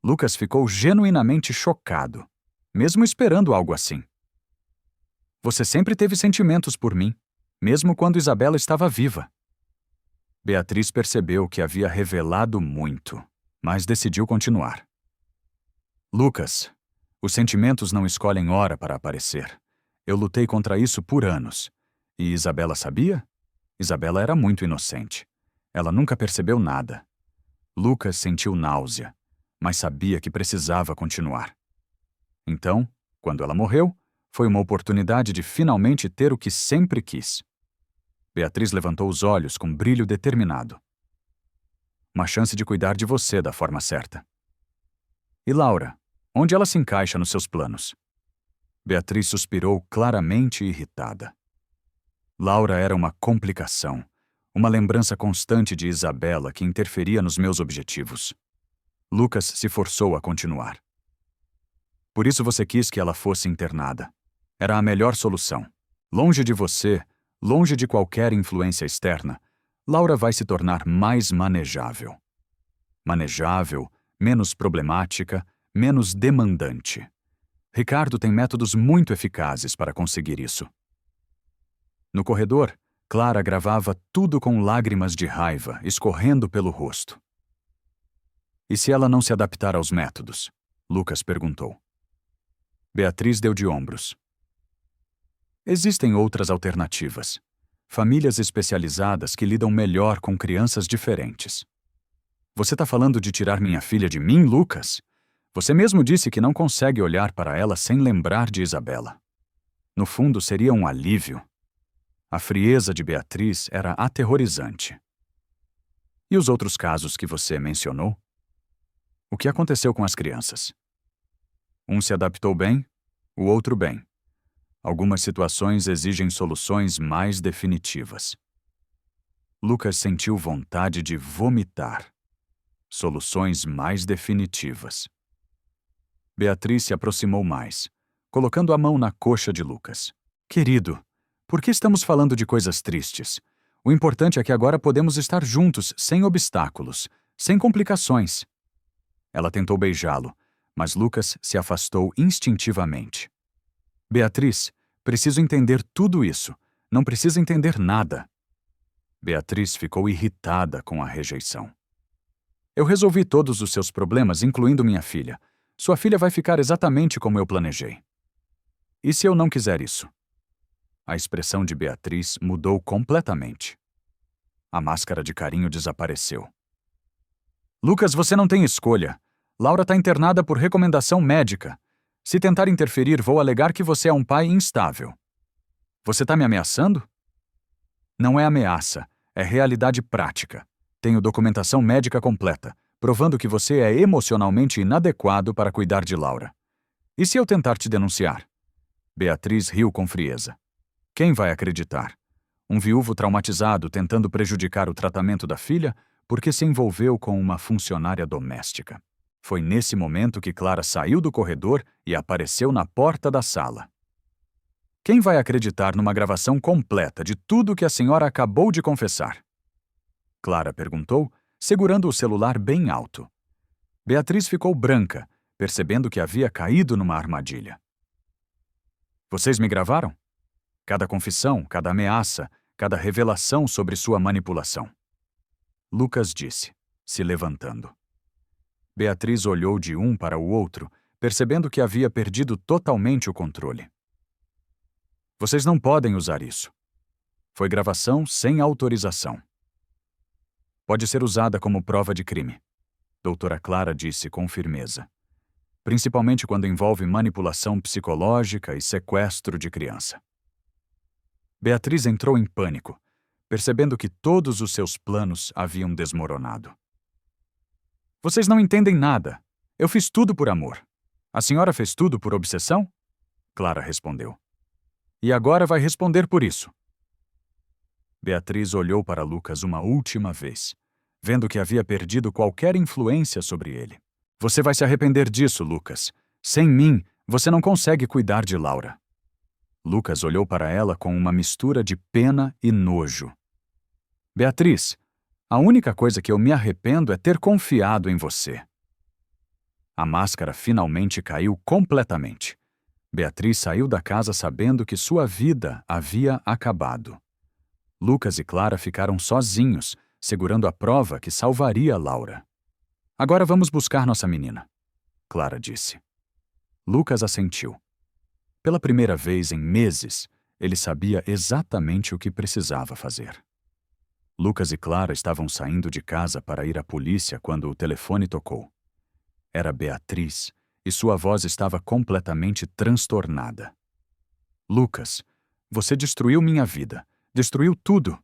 Lucas ficou genuinamente chocado, mesmo esperando algo assim. Você sempre teve sentimentos por mim, mesmo quando Isabela estava viva. Beatriz percebeu que havia revelado muito, mas decidiu continuar. Lucas, os sentimentos não escolhem hora para aparecer. Eu lutei contra isso por anos. E Isabela sabia? Isabela era muito inocente. Ela nunca percebeu nada. Lucas sentiu náusea, mas sabia que precisava continuar. Então, quando ela morreu, foi uma oportunidade de finalmente ter o que sempre quis. Beatriz levantou os olhos com brilho determinado. Uma chance de cuidar de você da forma certa. E Laura, onde ela se encaixa nos seus planos? Beatriz suspirou claramente irritada. Laura era uma complicação. Uma lembrança constante de Isabela que interferia nos meus objetivos. Lucas se forçou a continuar. Por isso você quis que ela fosse internada. Era a melhor solução. Longe de você, longe de qualquer influência externa, Laura vai se tornar mais manejável. Manejável, menos problemática, menos demandante. Ricardo tem métodos muito eficazes para conseguir isso. No corredor, Clara gravava tudo com lágrimas de raiva escorrendo pelo rosto. E se ela não se adaptar aos métodos? Lucas perguntou. Beatriz deu de ombros. Existem outras alternativas. Famílias especializadas que lidam melhor com crianças diferentes. Você está falando de tirar minha filha de mim, Lucas? Você mesmo disse que não consegue olhar para ela sem lembrar de Isabela. No fundo, seria um alívio. A frieza de Beatriz era aterrorizante. E os outros casos que você mencionou? O que aconteceu com as crianças? Um se adaptou bem, o outro bem. Algumas situações exigem soluções mais definitivas. Lucas sentiu vontade de vomitar. Soluções mais definitivas. Beatriz se aproximou mais, colocando a mão na coxa de Lucas. Querido, por que estamos falando de coisas tristes? O importante é que agora podemos estar juntos, sem obstáculos, sem complicações. Ela tentou beijá-lo, mas Lucas se afastou instintivamente. Beatriz, preciso entender tudo isso. Não precisa entender nada. Beatriz ficou irritada com a rejeição. Eu resolvi todos os seus problemas, incluindo minha filha. Sua filha vai ficar exatamente como eu planejei. E se eu não quiser isso? A expressão de Beatriz mudou completamente. A máscara de carinho desapareceu. Lucas, você não tem escolha. Laura está internada por recomendação médica. Se tentar interferir, vou alegar que você é um pai instável. Você está me ameaçando? Não é ameaça, É realidade prática. Tenho documentação médica completa, provando que você é emocionalmente inadequado para cuidar de Laura. E se eu tentar te denunciar? Beatriz riu com frieza. Quem vai acreditar? Um viúvo traumatizado tentando prejudicar o tratamento da filha porque se envolveu com uma funcionária doméstica. Foi nesse momento que Clara saiu do corredor e apareceu na porta da sala. Quem vai acreditar numa gravação completa de tudo que a senhora acabou de confessar? Clara perguntou, segurando o celular bem alto. Beatriz ficou branca, percebendo que havia caído numa armadilha. Vocês me gravaram? Cada confissão, cada ameaça, cada revelação sobre sua manipulação. Lucas disse, se levantando. Beatriz olhou de um para o outro, percebendo que havia perdido totalmente o controle. Vocês não podem usar isso. Foi gravação sem autorização. Pode ser usada como prova de crime, doutora Clara disse com firmeza. Principalmente quando envolve manipulação psicológica e sequestro de criança. Beatriz entrou em pânico, percebendo que todos os seus planos haviam desmoronado. Vocês não entendem nada. Eu fiz tudo por amor. A senhora fez tudo por obsessão? Clara respondeu. E agora vai responder por isso. Beatriz olhou para Lucas uma última vez, vendo que havia perdido qualquer influência sobre ele. Você vai se arrepender disso, Lucas. Sem mim, você não consegue cuidar de Laura. Lucas olhou para ela com uma mistura de pena e nojo. Beatriz, a única coisa que eu me arrependo é ter confiado em você. A máscara finalmente caiu completamente. Beatriz saiu da casa sabendo que sua vida havia acabado. Lucas e Clara ficaram sozinhos, segurando a prova que salvaria Laura. Agora vamos buscar nossa menina, Clara disse. Lucas assentiu. Pela primeira vez em meses, ele sabia exatamente o que precisava fazer. Lucas e Clara estavam saindo de casa para ir à polícia quando o telefone tocou. Era Beatriz, e sua voz estava completamente transtornada. Lucas, você destruiu minha vida. Destruiu tudo.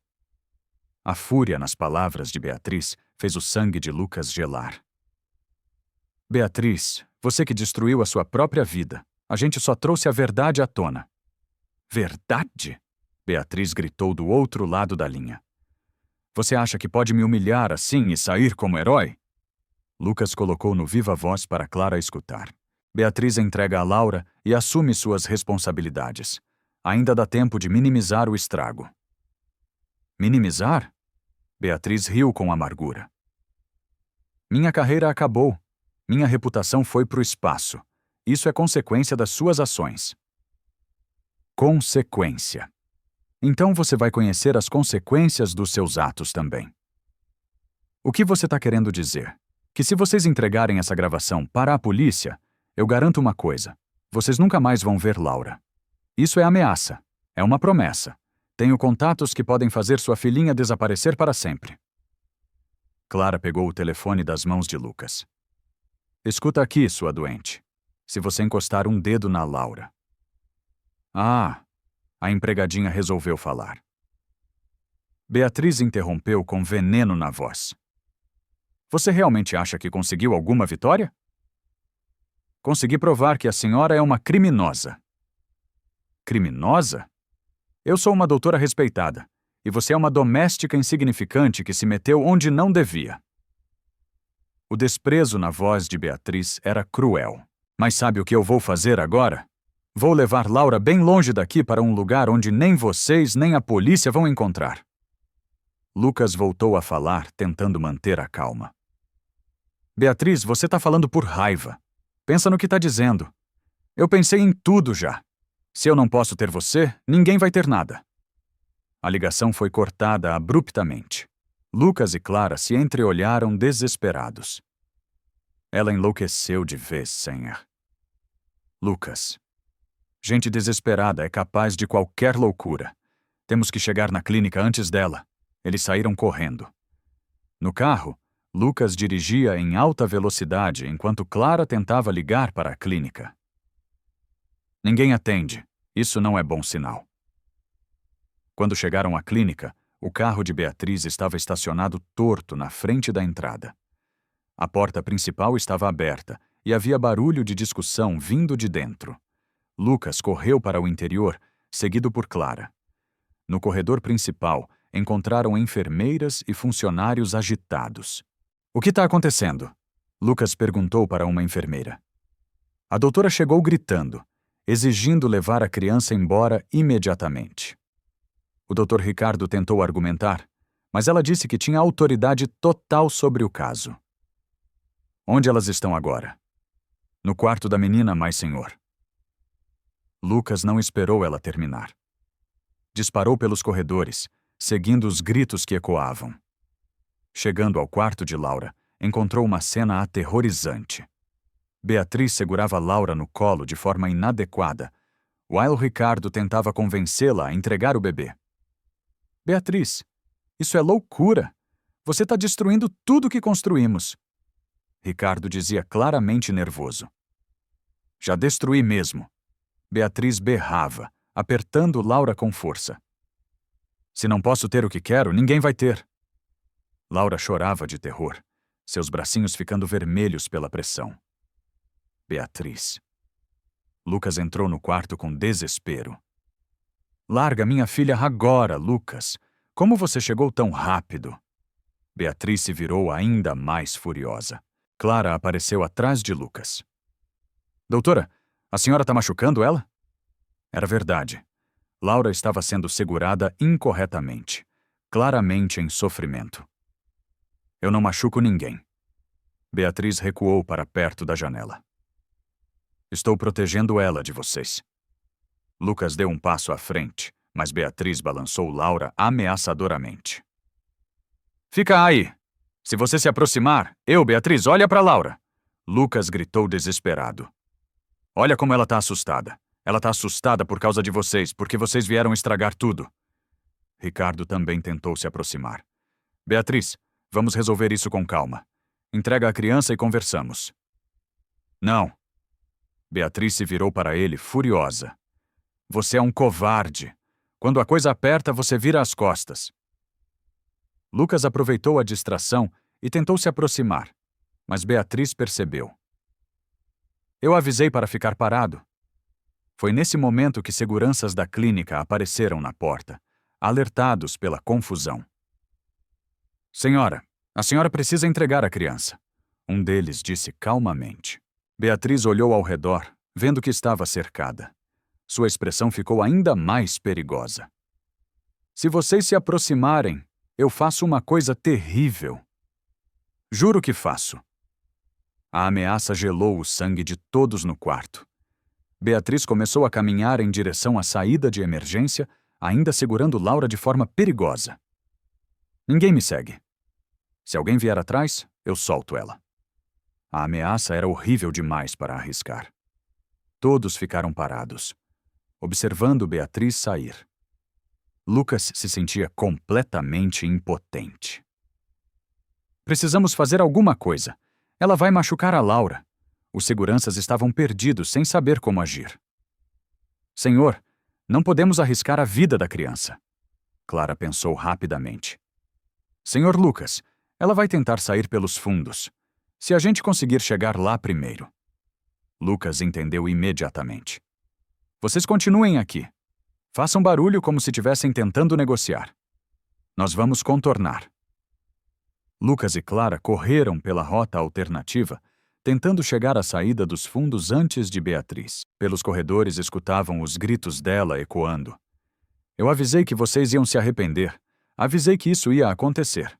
A fúria nas palavras de Beatriz fez o sangue de Lucas gelar. Beatriz, você que destruiu a sua própria vida. A gente só trouxe a verdade à tona. Verdade? Beatriz gritou do outro lado da linha. Você acha que pode me humilhar assim e sair como herói? Lucas colocou no viva voz para Clara escutar. Beatriz entrega a Laura e assume suas responsabilidades. Ainda dá tempo de minimizar o estrago. Minimizar? Beatriz riu com amargura. Minha carreira acabou. Minha reputação foi pro espaço. Isso é consequência das suas ações. Consequência. Então você vai conhecer as consequências dos seus atos também. O que você está querendo dizer? Que se vocês entregarem essa gravação para a polícia, eu garanto uma coisa. Vocês nunca mais vão ver Laura. Isso é ameaça. É uma promessa. Tenho contatos que podem fazer sua filhinha desaparecer para sempre. Clara pegou o telefone das mãos de Lucas. Escuta aqui, sua doente. Se você encostar um dedo na Laura. Ah, a empregadinha resolveu falar. Beatriz interrompeu com veneno na voz. Você realmente acha que conseguiu alguma vitória? Consegui provar que a senhora é uma criminosa. Criminosa? Eu sou uma doutora respeitada, e você é uma doméstica insignificante que se meteu onde não devia. O desprezo na voz de Beatriz era cruel. Mas sabe o que eu vou fazer agora? Vou levar Laura bem longe daqui para um lugar onde nem vocês nem a polícia vão encontrar. Lucas voltou a falar, tentando manter a calma. Beatriz, você está falando por raiva. Pensa no que está dizendo. Eu pensei em tudo já. Se eu não posso ter você, ninguém vai ter nada. A ligação foi cortada abruptamente. Lucas e Clara se entreolharam desesperados. Ela enlouqueceu de vez, Senhor. Lucas. Gente desesperada é capaz de qualquer loucura. Temos que chegar na clínica antes dela. Eles saíram correndo. No carro, Lucas dirigia em alta velocidade enquanto Clara tentava ligar para a clínica. Ninguém atende. Isso não é bom sinal. Quando chegaram à clínica, O carro de Beatriz estava estacionado torto na frente da entrada. A porta principal estava aberta e havia barulho de discussão vindo de dentro. Lucas correu para o interior, seguido por Clara. No corredor principal, encontraram enfermeiras e funcionários agitados. O que está acontecendo? Lucas perguntou para uma enfermeira. A doutora chegou gritando, exigindo levar a criança embora imediatamente. O Dr. Ricardo tentou argumentar, mas ela disse que tinha autoridade total sobre o caso. Onde elas estão agora? No quarto da menina, mais senhor. Lucas não esperou ela terminar. Disparou pelos corredores, seguindo os gritos que ecoavam. Chegando ao quarto de Laura, encontrou uma cena aterrorizante. Beatriz segurava Laura no colo de forma inadequada, while Ricardo tentava convencê-la a entregar o bebê. Beatriz, isso é loucura! Você está destruindo tudo que construímos. Ricardo dizia claramente nervoso. Já destruí mesmo. Beatriz berrava, apertando Laura com força. Se não posso ter o que quero, ninguém vai ter. Laura chorava de terror, seus bracinhos ficando vermelhos pela pressão. Beatriz. Lucas entrou no quarto com desespero. Larga minha filha agora, Lucas. Como você chegou tão rápido? Beatriz se virou ainda mais furiosa. Clara apareceu atrás de Lucas. Doutora, a senhora está machucando ela? Era verdade. Laura estava sendo segurada incorretamente, claramente em sofrimento. Eu não machuco ninguém. Beatriz recuou para perto da janela. Estou protegendo ela de vocês. Lucas deu um passo à frente, mas Beatriz balançou Laura ameaçadoramente. Fica aí! Se você se aproximar, Beatriz, olha para Laura! Lucas gritou desesperado. Olha como ela está assustada. Ela está assustada por causa de vocês, porque vocês vieram estragar tudo. Ricardo também tentou se aproximar. Beatriz, vamos resolver isso com calma. Entrega a criança e conversamos. Não. Beatriz se virou para ele, furiosa. Você é um covarde. Quando a coisa aperta, você vira as costas. Lucas aproveitou a distração e tentou se aproximar, mas Beatriz percebeu. Eu avisei para ficar parado. Foi nesse momento que seguranças da clínica apareceram na porta, alertados pela confusão. Senhora, a senhora precisa entregar a criança. Um deles disse calmamente. Beatriz olhou ao redor, vendo que estava cercada. Sua expressão ficou ainda mais perigosa. Se vocês se aproximarem, eu faço uma coisa terrível. Juro que faço. A ameaça gelou o sangue de todos no quarto. Beatriz começou a caminhar em direção à saída de emergência, ainda segurando Laura de forma perigosa. Ninguém me segue. Se alguém vier atrás, eu solto ela. A ameaça era horrível demais para arriscar. Todos ficaram parados, observando Beatriz sair. Lucas se sentia completamente impotente. Precisamos fazer alguma coisa. Ela vai machucar a Laura. Os seguranças estavam perdidos, sem saber como agir. Senhor, não podemos arriscar a vida da criança. Clara pensou rapidamente. Senhor Lucas, ela vai tentar sair pelos fundos. Se a gente conseguir chegar lá primeiro. Lucas entendeu imediatamente. Vocês continuem aqui. Façam barulho como se estivessem tentando negociar. Nós vamos contornar. Lucas e Clara correram pela rota alternativa, tentando chegar à saída dos fundos antes de Beatriz. Pelos corredores escutavam os gritos dela ecoando. Eu avisei que vocês iam se arrepender. Avisei que isso ia acontecer.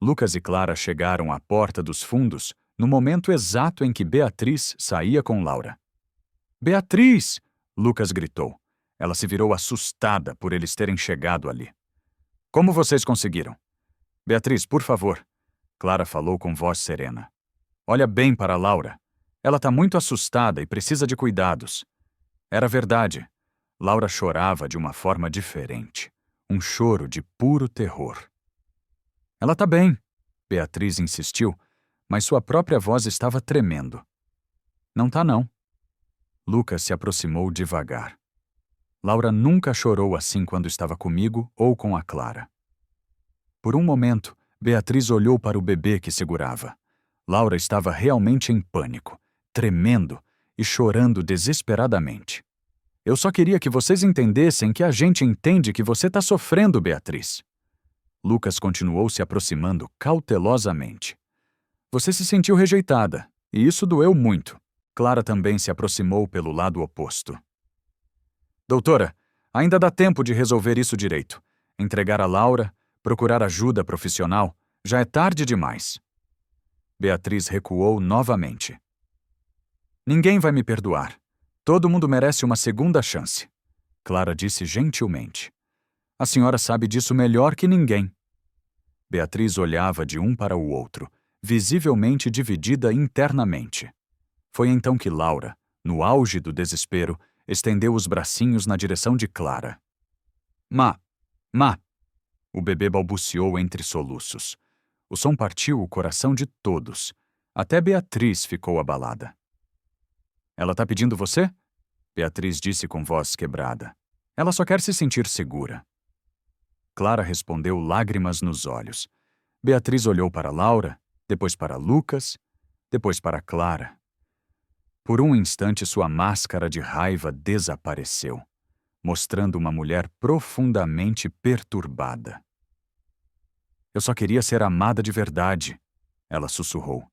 Lucas e Clara chegaram à porta dos fundos no momento exato em que Beatriz saía com Laura. Beatriz! Lucas gritou. Ela se virou assustada por eles terem chegado ali. Como vocês conseguiram? Beatriz, por favor. Clara falou com voz serena. Olha bem para Laura. Ela está muito assustada e precisa de cuidados. Era verdade. Laura chorava de uma forma diferente. Um choro de puro terror. Ela está bem, Beatriz insistiu, mas sua própria voz estava tremendo. Não tá não. Lucas se aproximou devagar. Laura nunca chorou assim quando estava comigo ou com a Clara. Por um momento, Beatriz olhou para o bebê que segurava. Laura estava realmente em pânico, tremendo e chorando desesperadamente. Eu só queria que vocês entendessem que a gente entende que você está sofrendo, Beatriz. Lucas continuou se aproximando cautelosamente. Você se sentiu rejeitada, e isso doeu muito. Clara também se aproximou pelo lado oposto. Doutora, ainda dá tempo de resolver isso direito. Entregar a Laura, procurar ajuda profissional, já é tarde demais. Beatriz recuou novamente. Ninguém vai me perdoar. Todo mundo merece uma segunda chance. Clara disse gentilmente. A senhora sabe disso melhor que ninguém. Beatriz olhava de um para o outro, visivelmente dividida internamente. Foi então que Laura, no auge do desespero, estendeu os bracinhos na direção de Clara. Má! O bebê balbuciou entre soluços. O som partiu o coração de todos. Até Beatriz ficou abalada. Ela tá pedindo você? Beatriz disse com voz quebrada. Ela só quer se sentir segura. Clara respondeu, lágrimas nos olhos. Beatriz olhou para Laura, depois para Lucas, depois para Clara. Por um instante, sua máscara de raiva desapareceu, mostrando uma mulher profundamente perturbada. Eu só queria ser amada de verdade, ela sussurrou.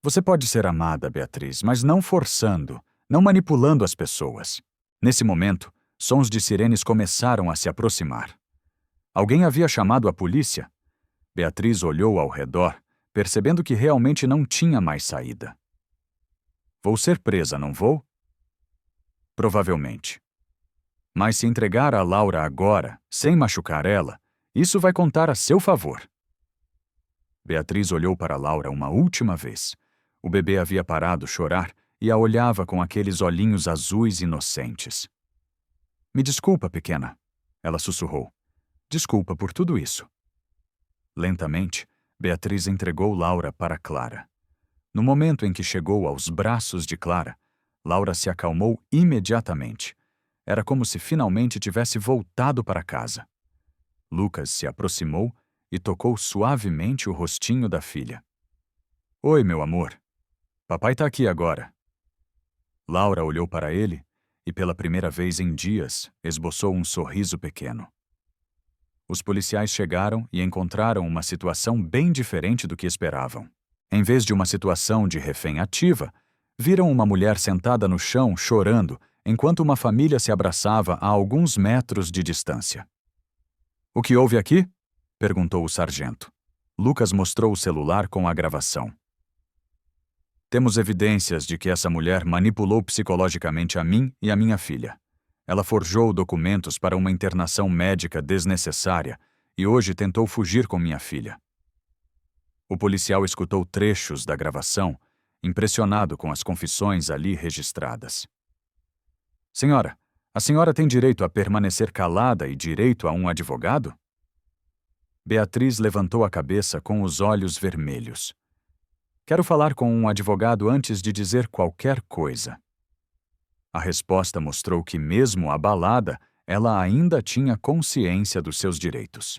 Você pode ser amada, Beatriz, mas não forçando, não manipulando as pessoas. Nesse momento, sons de sirenes começaram a se aproximar. Alguém havia chamado a polícia? Beatriz olhou ao redor, percebendo que realmente não tinha mais saída. Vou ser presa, não vou? Provavelmente. Mas se entregar a Laura agora, sem machucar ela, isso vai contar a seu favor. Beatriz olhou para Laura uma última vez. O bebê havia parado chorar e a olhava com aqueles olhinhos azuis inocentes. Me desculpa, pequena, ela sussurrou. Desculpa por tudo isso. Lentamente, Beatriz entregou Laura para Clara. No momento em que chegou aos braços de Clara, Laura se acalmou imediatamente. Era como se finalmente tivesse voltado para casa. Lucas se aproximou e tocou suavemente o rostinho da filha. Oi, meu amor. Papai tá aqui agora. Laura olhou para ele e, pela primeira vez em dias, esboçou um sorriso pequeno. Os policiais chegaram e encontraram uma situação bem diferente do que esperavam. Em vez de uma situação de refém ativa, viram uma mulher sentada no chão chorando enquanto uma família se abraçava a alguns metros de distância. O que houve aqui? Perguntou o sargento. Lucas mostrou o celular com a gravação. Temos evidências de que essa mulher manipulou psicologicamente a mim e a minha filha. Ela forjou documentos para uma internação médica desnecessária e hoje tentou fugir com minha filha. O policial escutou trechos da gravação, impressionado com as confissões ali registradas. Senhora, a senhora tem direito a permanecer calada e direito a um advogado? Beatriz levantou a cabeça com os olhos vermelhos. Quero falar com um advogado antes de dizer qualquer coisa. A resposta mostrou que, mesmo abalada, ela ainda tinha consciência dos seus direitos.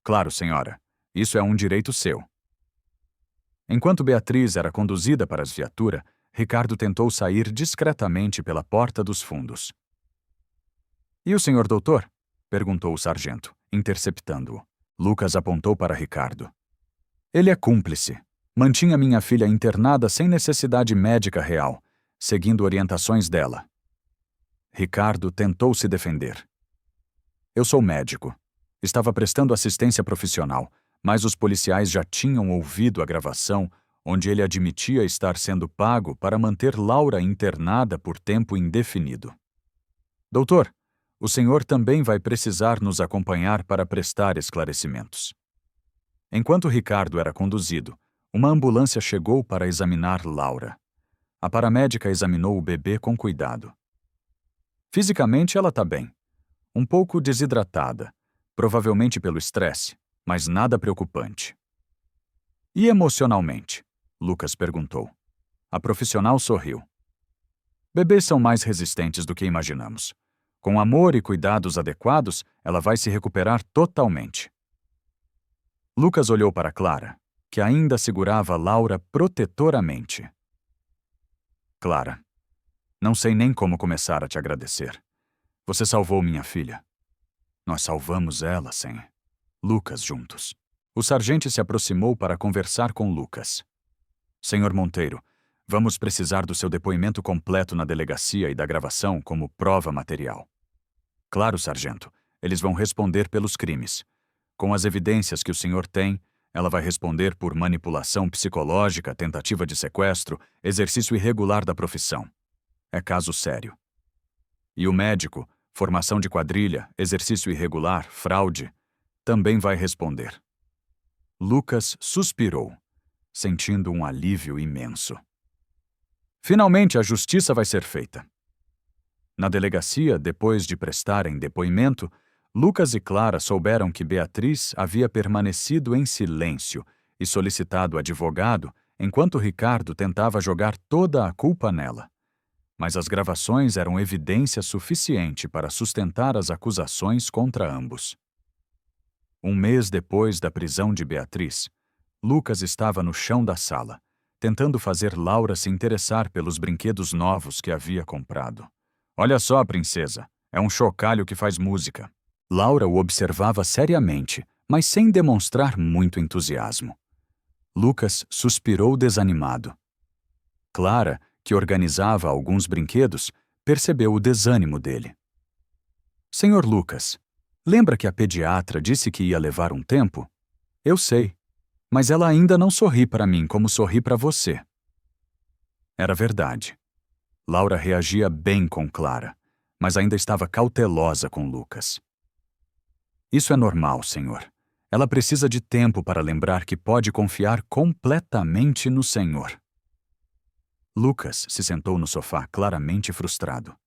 Claro, senhora, isso é um direito seu. Enquanto Beatriz era conduzida para a viatura, Ricardo tentou sair discretamente pela porta dos fundos. E o senhor doutor? Perguntou o sargento, interceptando-o. Lucas apontou para Ricardo. Ele é cúmplice. Mantinha minha filha internada sem necessidade médica real, seguindo orientações dela. Ricardo tentou se defender. Eu sou médico. Estava prestando assistência profissional, mas os policiais já tinham ouvido a gravação onde ele admitia estar sendo pago para manter Laura internada por tempo indefinido. Doutor, o senhor também vai precisar nos acompanhar para prestar esclarecimentos. Enquanto Ricardo era conduzido, uma ambulância chegou para examinar Laura. A paramédica examinou o bebê com cuidado. Fisicamente, ela está bem. Um pouco desidratada, provavelmente pelo estresse, mas nada preocupante. E emocionalmente? Lucas perguntou. A profissional sorriu. Bebês são mais resistentes do que imaginamos. Com amor e cuidados adequados, ela vai se recuperar totalmente. Lucas olhou para Clara, que ainda segurava Laura protetoramente. Clara, não sei nem como começar a te agradecer. Você salvou minha filha. Nós salvamos ela sem Lucas juntos. O sargento se aproximou para conversar com Lucas. Senhor Monteiro, vamos precisar do seu depoimento completo na delegacia e da gravação como prova material. Claro, sargento, eles vão responder pelos crimes. Com as evidências que o senhor tem, ela vai responder por manipulação psicológica, tentativa de sequestro, exercício irregular da profissão. É caso sério. E o médico, formação de quadrilha, exercício irregular, fraude, também vai responder. Lucas suspirou, sentindo um alívio imenso. Finalmente a justiça vai ser feita. Na delegacia, depois de prestarem depoimento, Lucas e Clara souberam que Beatriz havia permanecido em silêncio e solicitado advogado enquanto Ricardo tentava jogar toda a culpa nela. Mas as gravações eram evidência suficiente para sustentar as acusações contra ambos. Um mês depois da prisão de Beatriz, Lucas estava no chão da sala, tentando fazer Laura se interessar pelos brinquedos novos que havia comprado. Olha só, princesa, é um chocalho que faz música. Laura o observava seriamente, mas sem demonstrar muito entusiasmo. Lucas suspirou desanimado. Clara, que organizava alguns brinquedos, percebeu o desânimo dele. Senhor Lucas, lembra que a pediatra disse que ia levar um tempo? Eu sei, mas ela ainda não sorri para mim como sorri para você. Era verdade. Laura reagia bem com Clara, mas ainda estava cautelosa com Lucas. Isso é normal, senhor. Ela precisa de tempo para lembrar que pode confiar completamente no Senhor. Lucas se sentou no sofá claramente frustrado.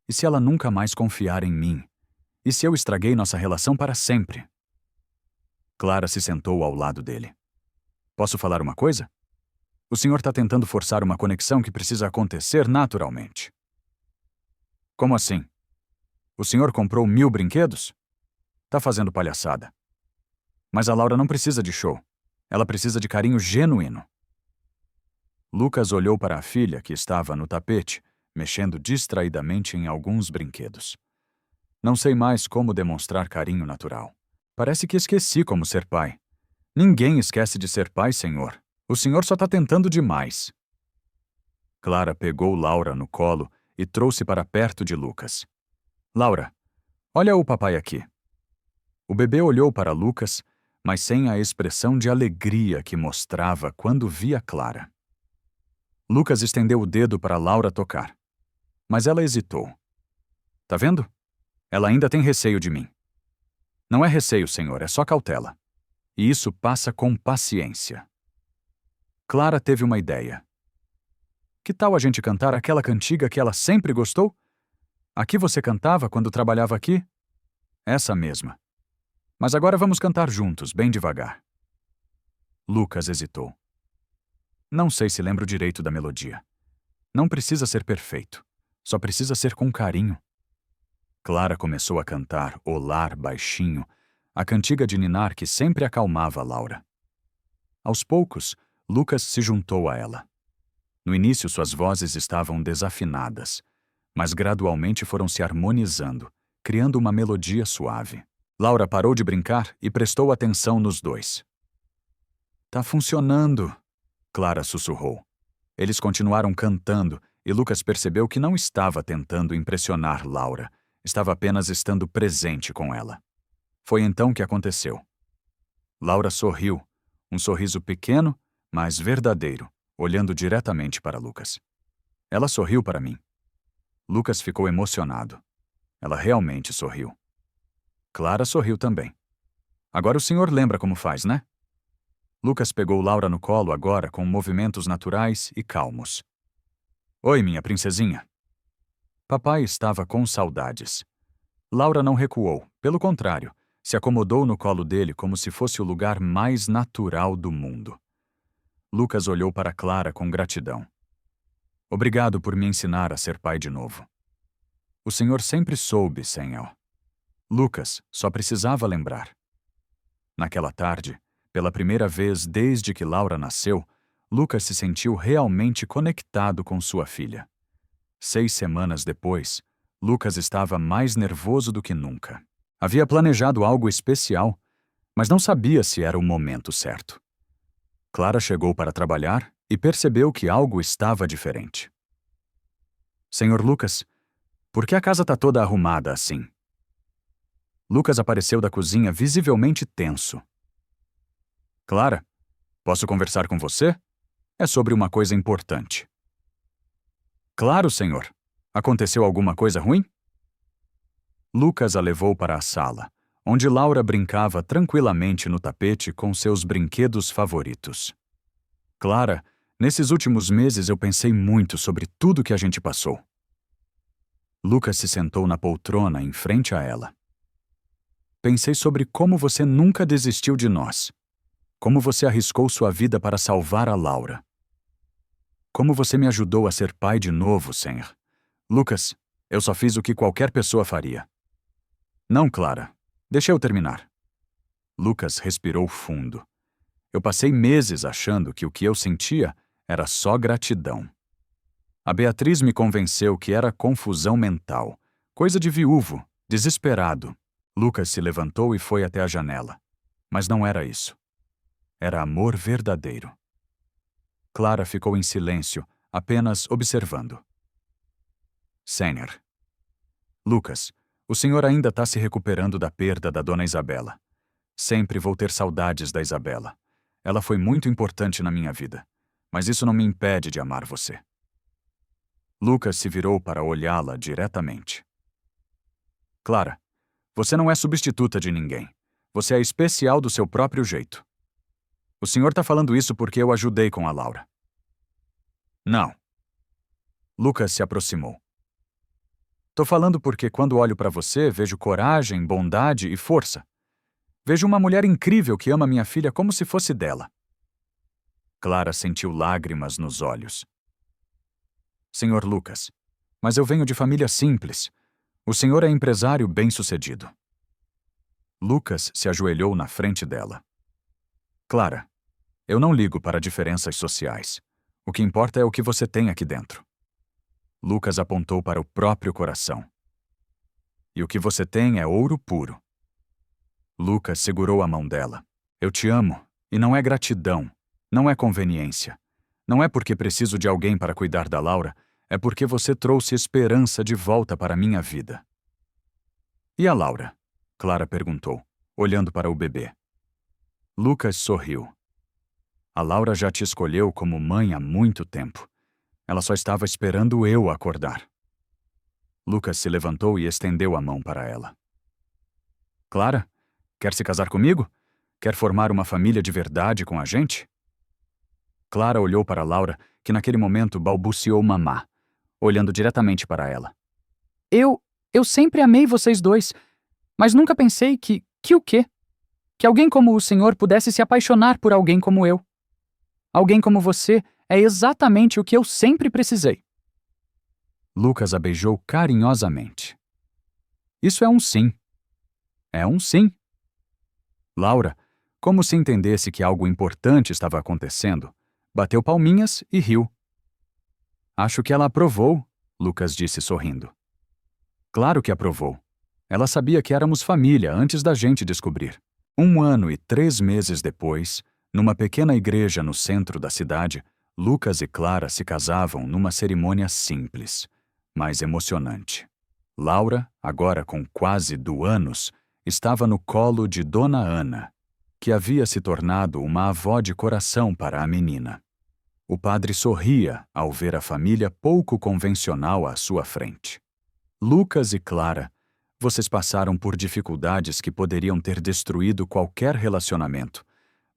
E se ela nunca mais confiar em mim? E se eu estraguei nossa relação para sempre? Clara se sentou ao lado dele. Posso falar uma coisa? O senhor está tentando forçar uma conexão que precisa acontecer naturalmente. Como assim? O senhor comprou 1000 brinquedos? Tá fazendo palhaçada. Mas a Laura não precisa de show. Ela precisa de carinho genuíno. Lucas olhou para a filha, que estava no tapete, mexendo distraidamente em alguns brinquedos. Não sei mais como demonstrar carinho natural. Parece que esqueci como ser pai. Ninguém esquece de ser pai, senhor. O senhor só está tentando demais. Clara pegou Laura no colo e trouxe para perto de Lucas. Laura, olha o papai aqui. O bebê olhou para Lucas, mas sem a expressão de alegria que mostrava quando via Clara. Lucas estendeu o dedo para Laura tocar, mas ela hesitou. Tá vendo? Ela ainda tem receio de mim. Não é receio, senhor, é só cautela. E isso passa com paciência. Clara teve uma ideia. Que tal a gente cantar aquela cantiga que ela sempre gostou? A que você cantava quando trabalhava aqui? Essa mesma. Mas agora vamos cantar juntos, bem devagar. Lucas hesitou. Não sei se lembro direito da melodia. Não precisa ser perfeito. Só precisa ser com carinho. Clara começou a cantar O Lar baixinho, a cantiga de ninar que sempre acalmava Laura. Aos poucos, Lucas se juntou a ela. No início, suas vozes estavam desafinadas, mas gradualmente foram se harmonizando, criando uma melodia suave. Laura parou de brincar e prestou atenção nos dois. Tá funcionando, Clara sussurrou. Eles continuaram cantando e Lucas percebeu que não estava tentando impressionar Laura, estava apenas estando presente com ela. Foi então que aconteceu. Laura sorriu, um sorriso pequeno, mas verdadeiro, olhando diretamente para Lucas. Ela sorriu para mim. Lucas ficou emocionado. Ela realmente sorriu. Clara sorriu também. Agora o senhor lembra como faz, né? Lucas pegou Laura no colo agora com movimentos naturais e calmos. Oi, minha princesinha. Papai estava com saudades. Laura não recuou, pelo contrário, se acomodou no colo dele como se fosse o lugar mais natural do mundo. Lucas olhou para Clara com gratidão. Obrigado por me ensinar a ser pai de novo. O Senhor sempre soube, Senhor. Lucas só precisava lembrar. Naquela tarde, pela primeira vez desde que Laura nasceu, Lucas se sentiu realmente conectado com sua filha. 6 semanas depois, Lucas estava mais nervoso do que nunca. Havia planejado algo especial, mas não sabia se era o momento certo. Clara chegou para trabalhar e percebeu que algo estava diferente. Senhor Lucas, por que a casa está toda arrumada assim? Lucas apareceu da cozinha visivelmente tenso. Clara, posso conversar com você? É sobre uma coisa importante. Claro, senhor. Aconteceu alguma coisa ruim? Lucas a levou para a sala, onde Laura brincava tranquilamente no tapete com seus brinquedos favoritos. Clara, nesses últimos meses eu pensei muito sobre tudo que a gente passou. Lucas se sentou na poltrona em frente a ela. Pensei sobre como você nunca desistiu de nós. Como você arriscou sua vida para salvar a Laura. Como você me ajudou a ser pai de novo, Senhor. Lucas, eu só fiz o que qualquer pessoa faria. Não, Clara. Deixa eu terminar. Lucas respirou fundo. Eu passei meses achando que o que eu sentia era só gratidão. A Beatriz me convenceu que era confusão mental, coisa de viúvo, desesperado. Lucas se levantou e foi até a janela. Mas não era isso. Era amor verdadeiro. Clara ficou em silêncio, apenas observando. Senhor. Lucas, o senhor ainda está se recuperando da perda da dona Isabela. Sempre vou ter saudades da Isabela. Ela foi muito importante na minha vida, mas isso não me impede de amar você. Lucas se virou para olhá-la diretamente. Clara, você não é substituta de ninguém. Você é especial do seu próprio jeito. O senhor está falando isso porque eu ajudei com a Laura. Não. Lucas se aproximou. Tô falando porque quando olho para você, vejo coragem, bondade e força. Vejo uma mulher incrível que ama minha filha como se fosse dela. Clara sentiu lágrimas nos olhos. Senhor Lucas, mas eu venho de família simples. O senhor é empresário bem-sucedido. Lucas se ajoelhou na frente dela. Clara, eu não ligo para diferenças sociais. O que importa é o que você tem aqui dentro. Lucas apontou para o próprio coração. E o que você tem é ouro puro. Lucas segurou a mão dela. Eu te amo, e não é gratidão, não é conveniência. Não é porque preciso de alguém para cuidar da Laura, é porque você trouxe esperança de volta para a minha vida. E a Laura? Clara perguntou, olhando para o bebê. Lucas sorriu. A Laura já te escolheu como mãe há muito tempo. Ela só estava esperando eu acordar. Lucas se levantou e estendeu a mão para ela. Clara, quer se casar comigo? Quer formar uma família de verdade com a gente? Clara olhou para Laura, que naquele momento balbuciou mamá, olhando diretamente para ela. Eu sempre amei vocês dois, mas nunca pensei que o quê? Que alguém como o senhor pudesse se apaixonar por alguém como eu. Alguém como você é exatamente o que eu sempre precisei. Lucas a beijou carinhosamente. Isso é um sim. É um sim. Laura, como se entendesse que algo importante estava acontecendo, bateu palminhas e riu. Acho que ela aprovou, Lucas disse sorrindo. Claro que aprovou. Ela sabia que éramos família antes da gente descobrir. 1 ano e 3 meses depois, numa pequena igreja no centro da cidade, Lucas e Clara se casavam numa cerimônia simples, mas emocionante. Laura, agora com quase 2 anos, estava no colo de Dona Ana, que havia se tornado uma avó de coração para a menina. O padre sorria ao ver a família pouco convencional à sua frente. Lucas e Clara, vocês passaram por dificuldades que poderiam ter destruído qualquer relacionamento,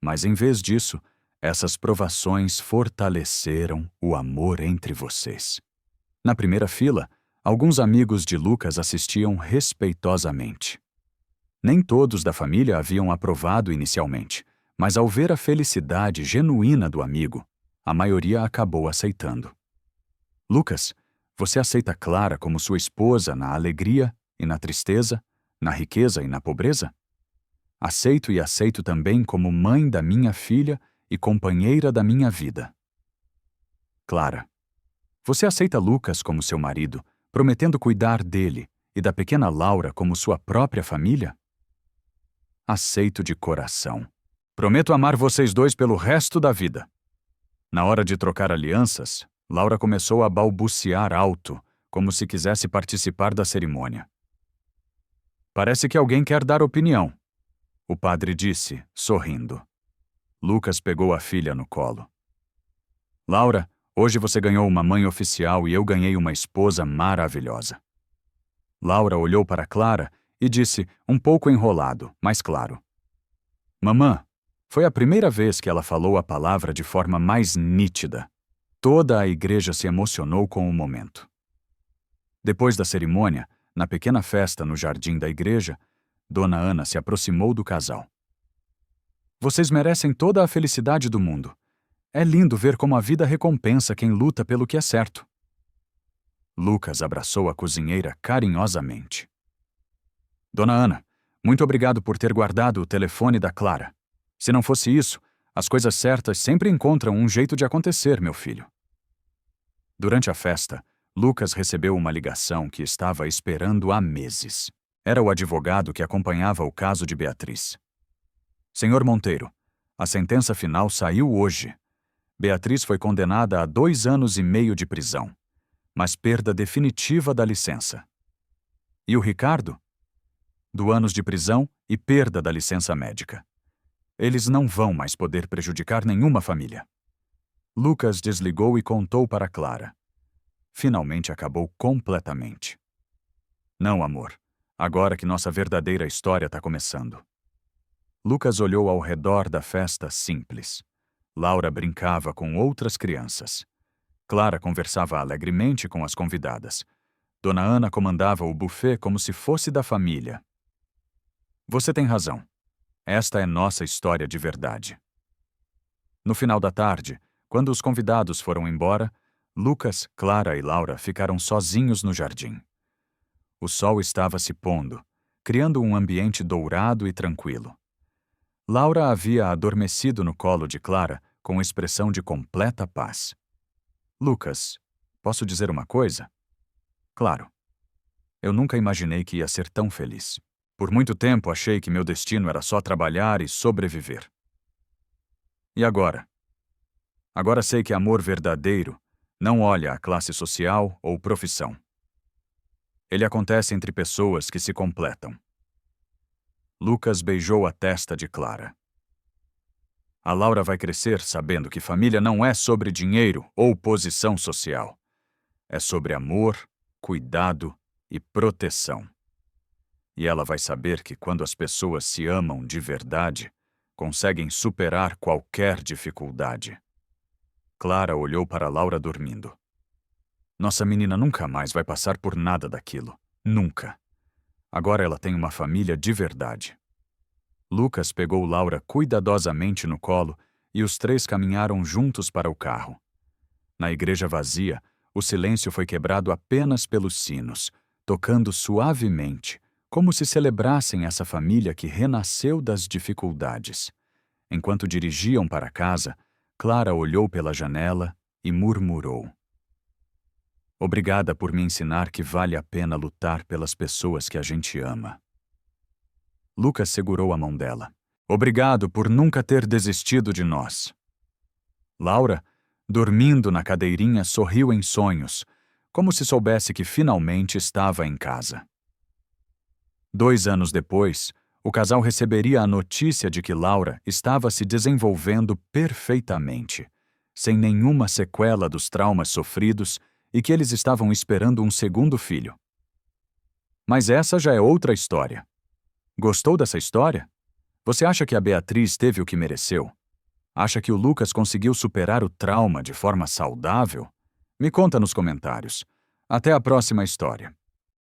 mas em vez disso, essas provações fortaleceram o amor entre vocês. Na primeira fila, alguns amigos de Lucas assistiam respeitosamente. Nem todos da família haviam aprovado inicialmente, mas ao ver a felicidade genuína do amigo, a maioria acabou aceitando. Lucas, você aceita Clara como sua esposa na alegria e na tristeza, na riqueza e na pobreza? Aceito e aceito também como mãe da minha filha e companheira da minha vida. Clara, você aceita Lucas como seu marido, prometendo cuidar dele e da pequena Laura como sua própria família? Aceito de coração. Prometo amar vocês dois pelo resto da vida. Na hora de trocar alianças, Laura começou a balbuciar alto, como se quisesse participar da cerimônia. Parece que alguém quer dar opinião, o padre disse, sorrindo. Lucas pegou a filha no colo. Laura, hoje você ganhou uma mãe oficial e eu ganhei uma esposa maravilhosa. Laura olhou para Clara e disse, um pouco enrolado, mas claro. Mamã, foi a primeira vez que ela falou a palavra de forma mais nítida. Toda a igreja se emocionou com o momento. Depois da cerimônia, na pequena festa no jardim da igreja, Dona Ana se aproximou do casal. Vocês merecem toda a felicidade do mundo. É lindo ver como a vida recompensa quem luta pelo que é certo. Lucas abraçou a cozinheira carinhosamente. Dona Ana, muito obrigado por ter guardado o telefone da Clara. Se não fosse isso, as coisas certas sempre encontram um jeito de acontecer, meu filho. Durante a festa, Lucas recebeu uma ligação que estava esperando há meses. Era o advogado que acompanhava o caso de Beatriz. Senhor Monteiro, a sentença final saiu hoje. Beatriz foi condenada a 2 anos e meio de prisão, mas perda definitiva da licença. E o Ricardo? 2 anos de prisão e perda da licença médica. Eles não vão mais poder prejudicar nenhuma família. Lucas desligou e contou para Clara. Finalmente acabou completamente. Não, amor. Agora que nossa verdadeira história está começando. Lucas olhou ao redor da festa simples. Laura brincava com outras crianças. Clara conversava alegremente com as convidadas. Dona Ana comandava o buffet como se fosse da família. Você tem razão. Esta é nossa história de verdade. No final da tarde, quando os convidados foram embora, Lucas, Clara e Laura ficaram sozinhos no jardim. O sol estava se pondo, criando um ambiente dourado e tranquilo. Laura havia adormecido no colo de Clara com expressão de completa paz. Lucas, posso dizer uma coisa? Claro. Eu nunca imaginei que ia ser tão feliz. Por muito tempo achei que meu destino era só trabalhar e sobreviver. E agora? Agora sei que amor verdadeiro não olha a classe social ou profissão. Ele acontece entre pessoas que se completam. Lucas beijou a testa de Clara. A Laura vai crescer sabendo que família não é sobre dinheiro ou posição social. É sobre amor, cuidado e proteção. E ela vai saber que quando as pessoas se amam de verdade, conseguem superar qualquer dificuldade. Clara olhou para Laura dormindo. Nossa menina nunca mais vai passar por nada daquilo. Nunca. Agora ela tem uma família de verdade. Lucas pegou Laura cuidadosamente no colo e os 3 caminharam juntos para o carro. Na igreja vazia, o silêncio foi quebrado apenas pelos sinos, tocando suavemente, como se celebrassem essa família que renasceu das dificuldades. Enquanto dirigiam para casa, Clara olhou pela janela e murmurou. Obrigada por me ensinar que vale a pena lutar pelas pessoas que a gente ama. Lucas segurou a mão dela. Obrigado por nunca ter desistido de nós. Laura, dormindo na cadeirinha, sorriu em sonhos, como se soubesse que finalmente estava em casa. 2 anos depois, o casal receberia a notícia de que Laura estava se desenvolvendo perfeitamente, sem nenhuma sequela dos traumas sofridos e que eles estavam esperando um segundo filho. Mas essa já é outra história. Gostou dessa história? Você acha que a Beatriz teve o que mereceu? Acha que o Lucas conseguiu superar o trauma de forma saudável? Me conta nos comentários. Até a próxima história.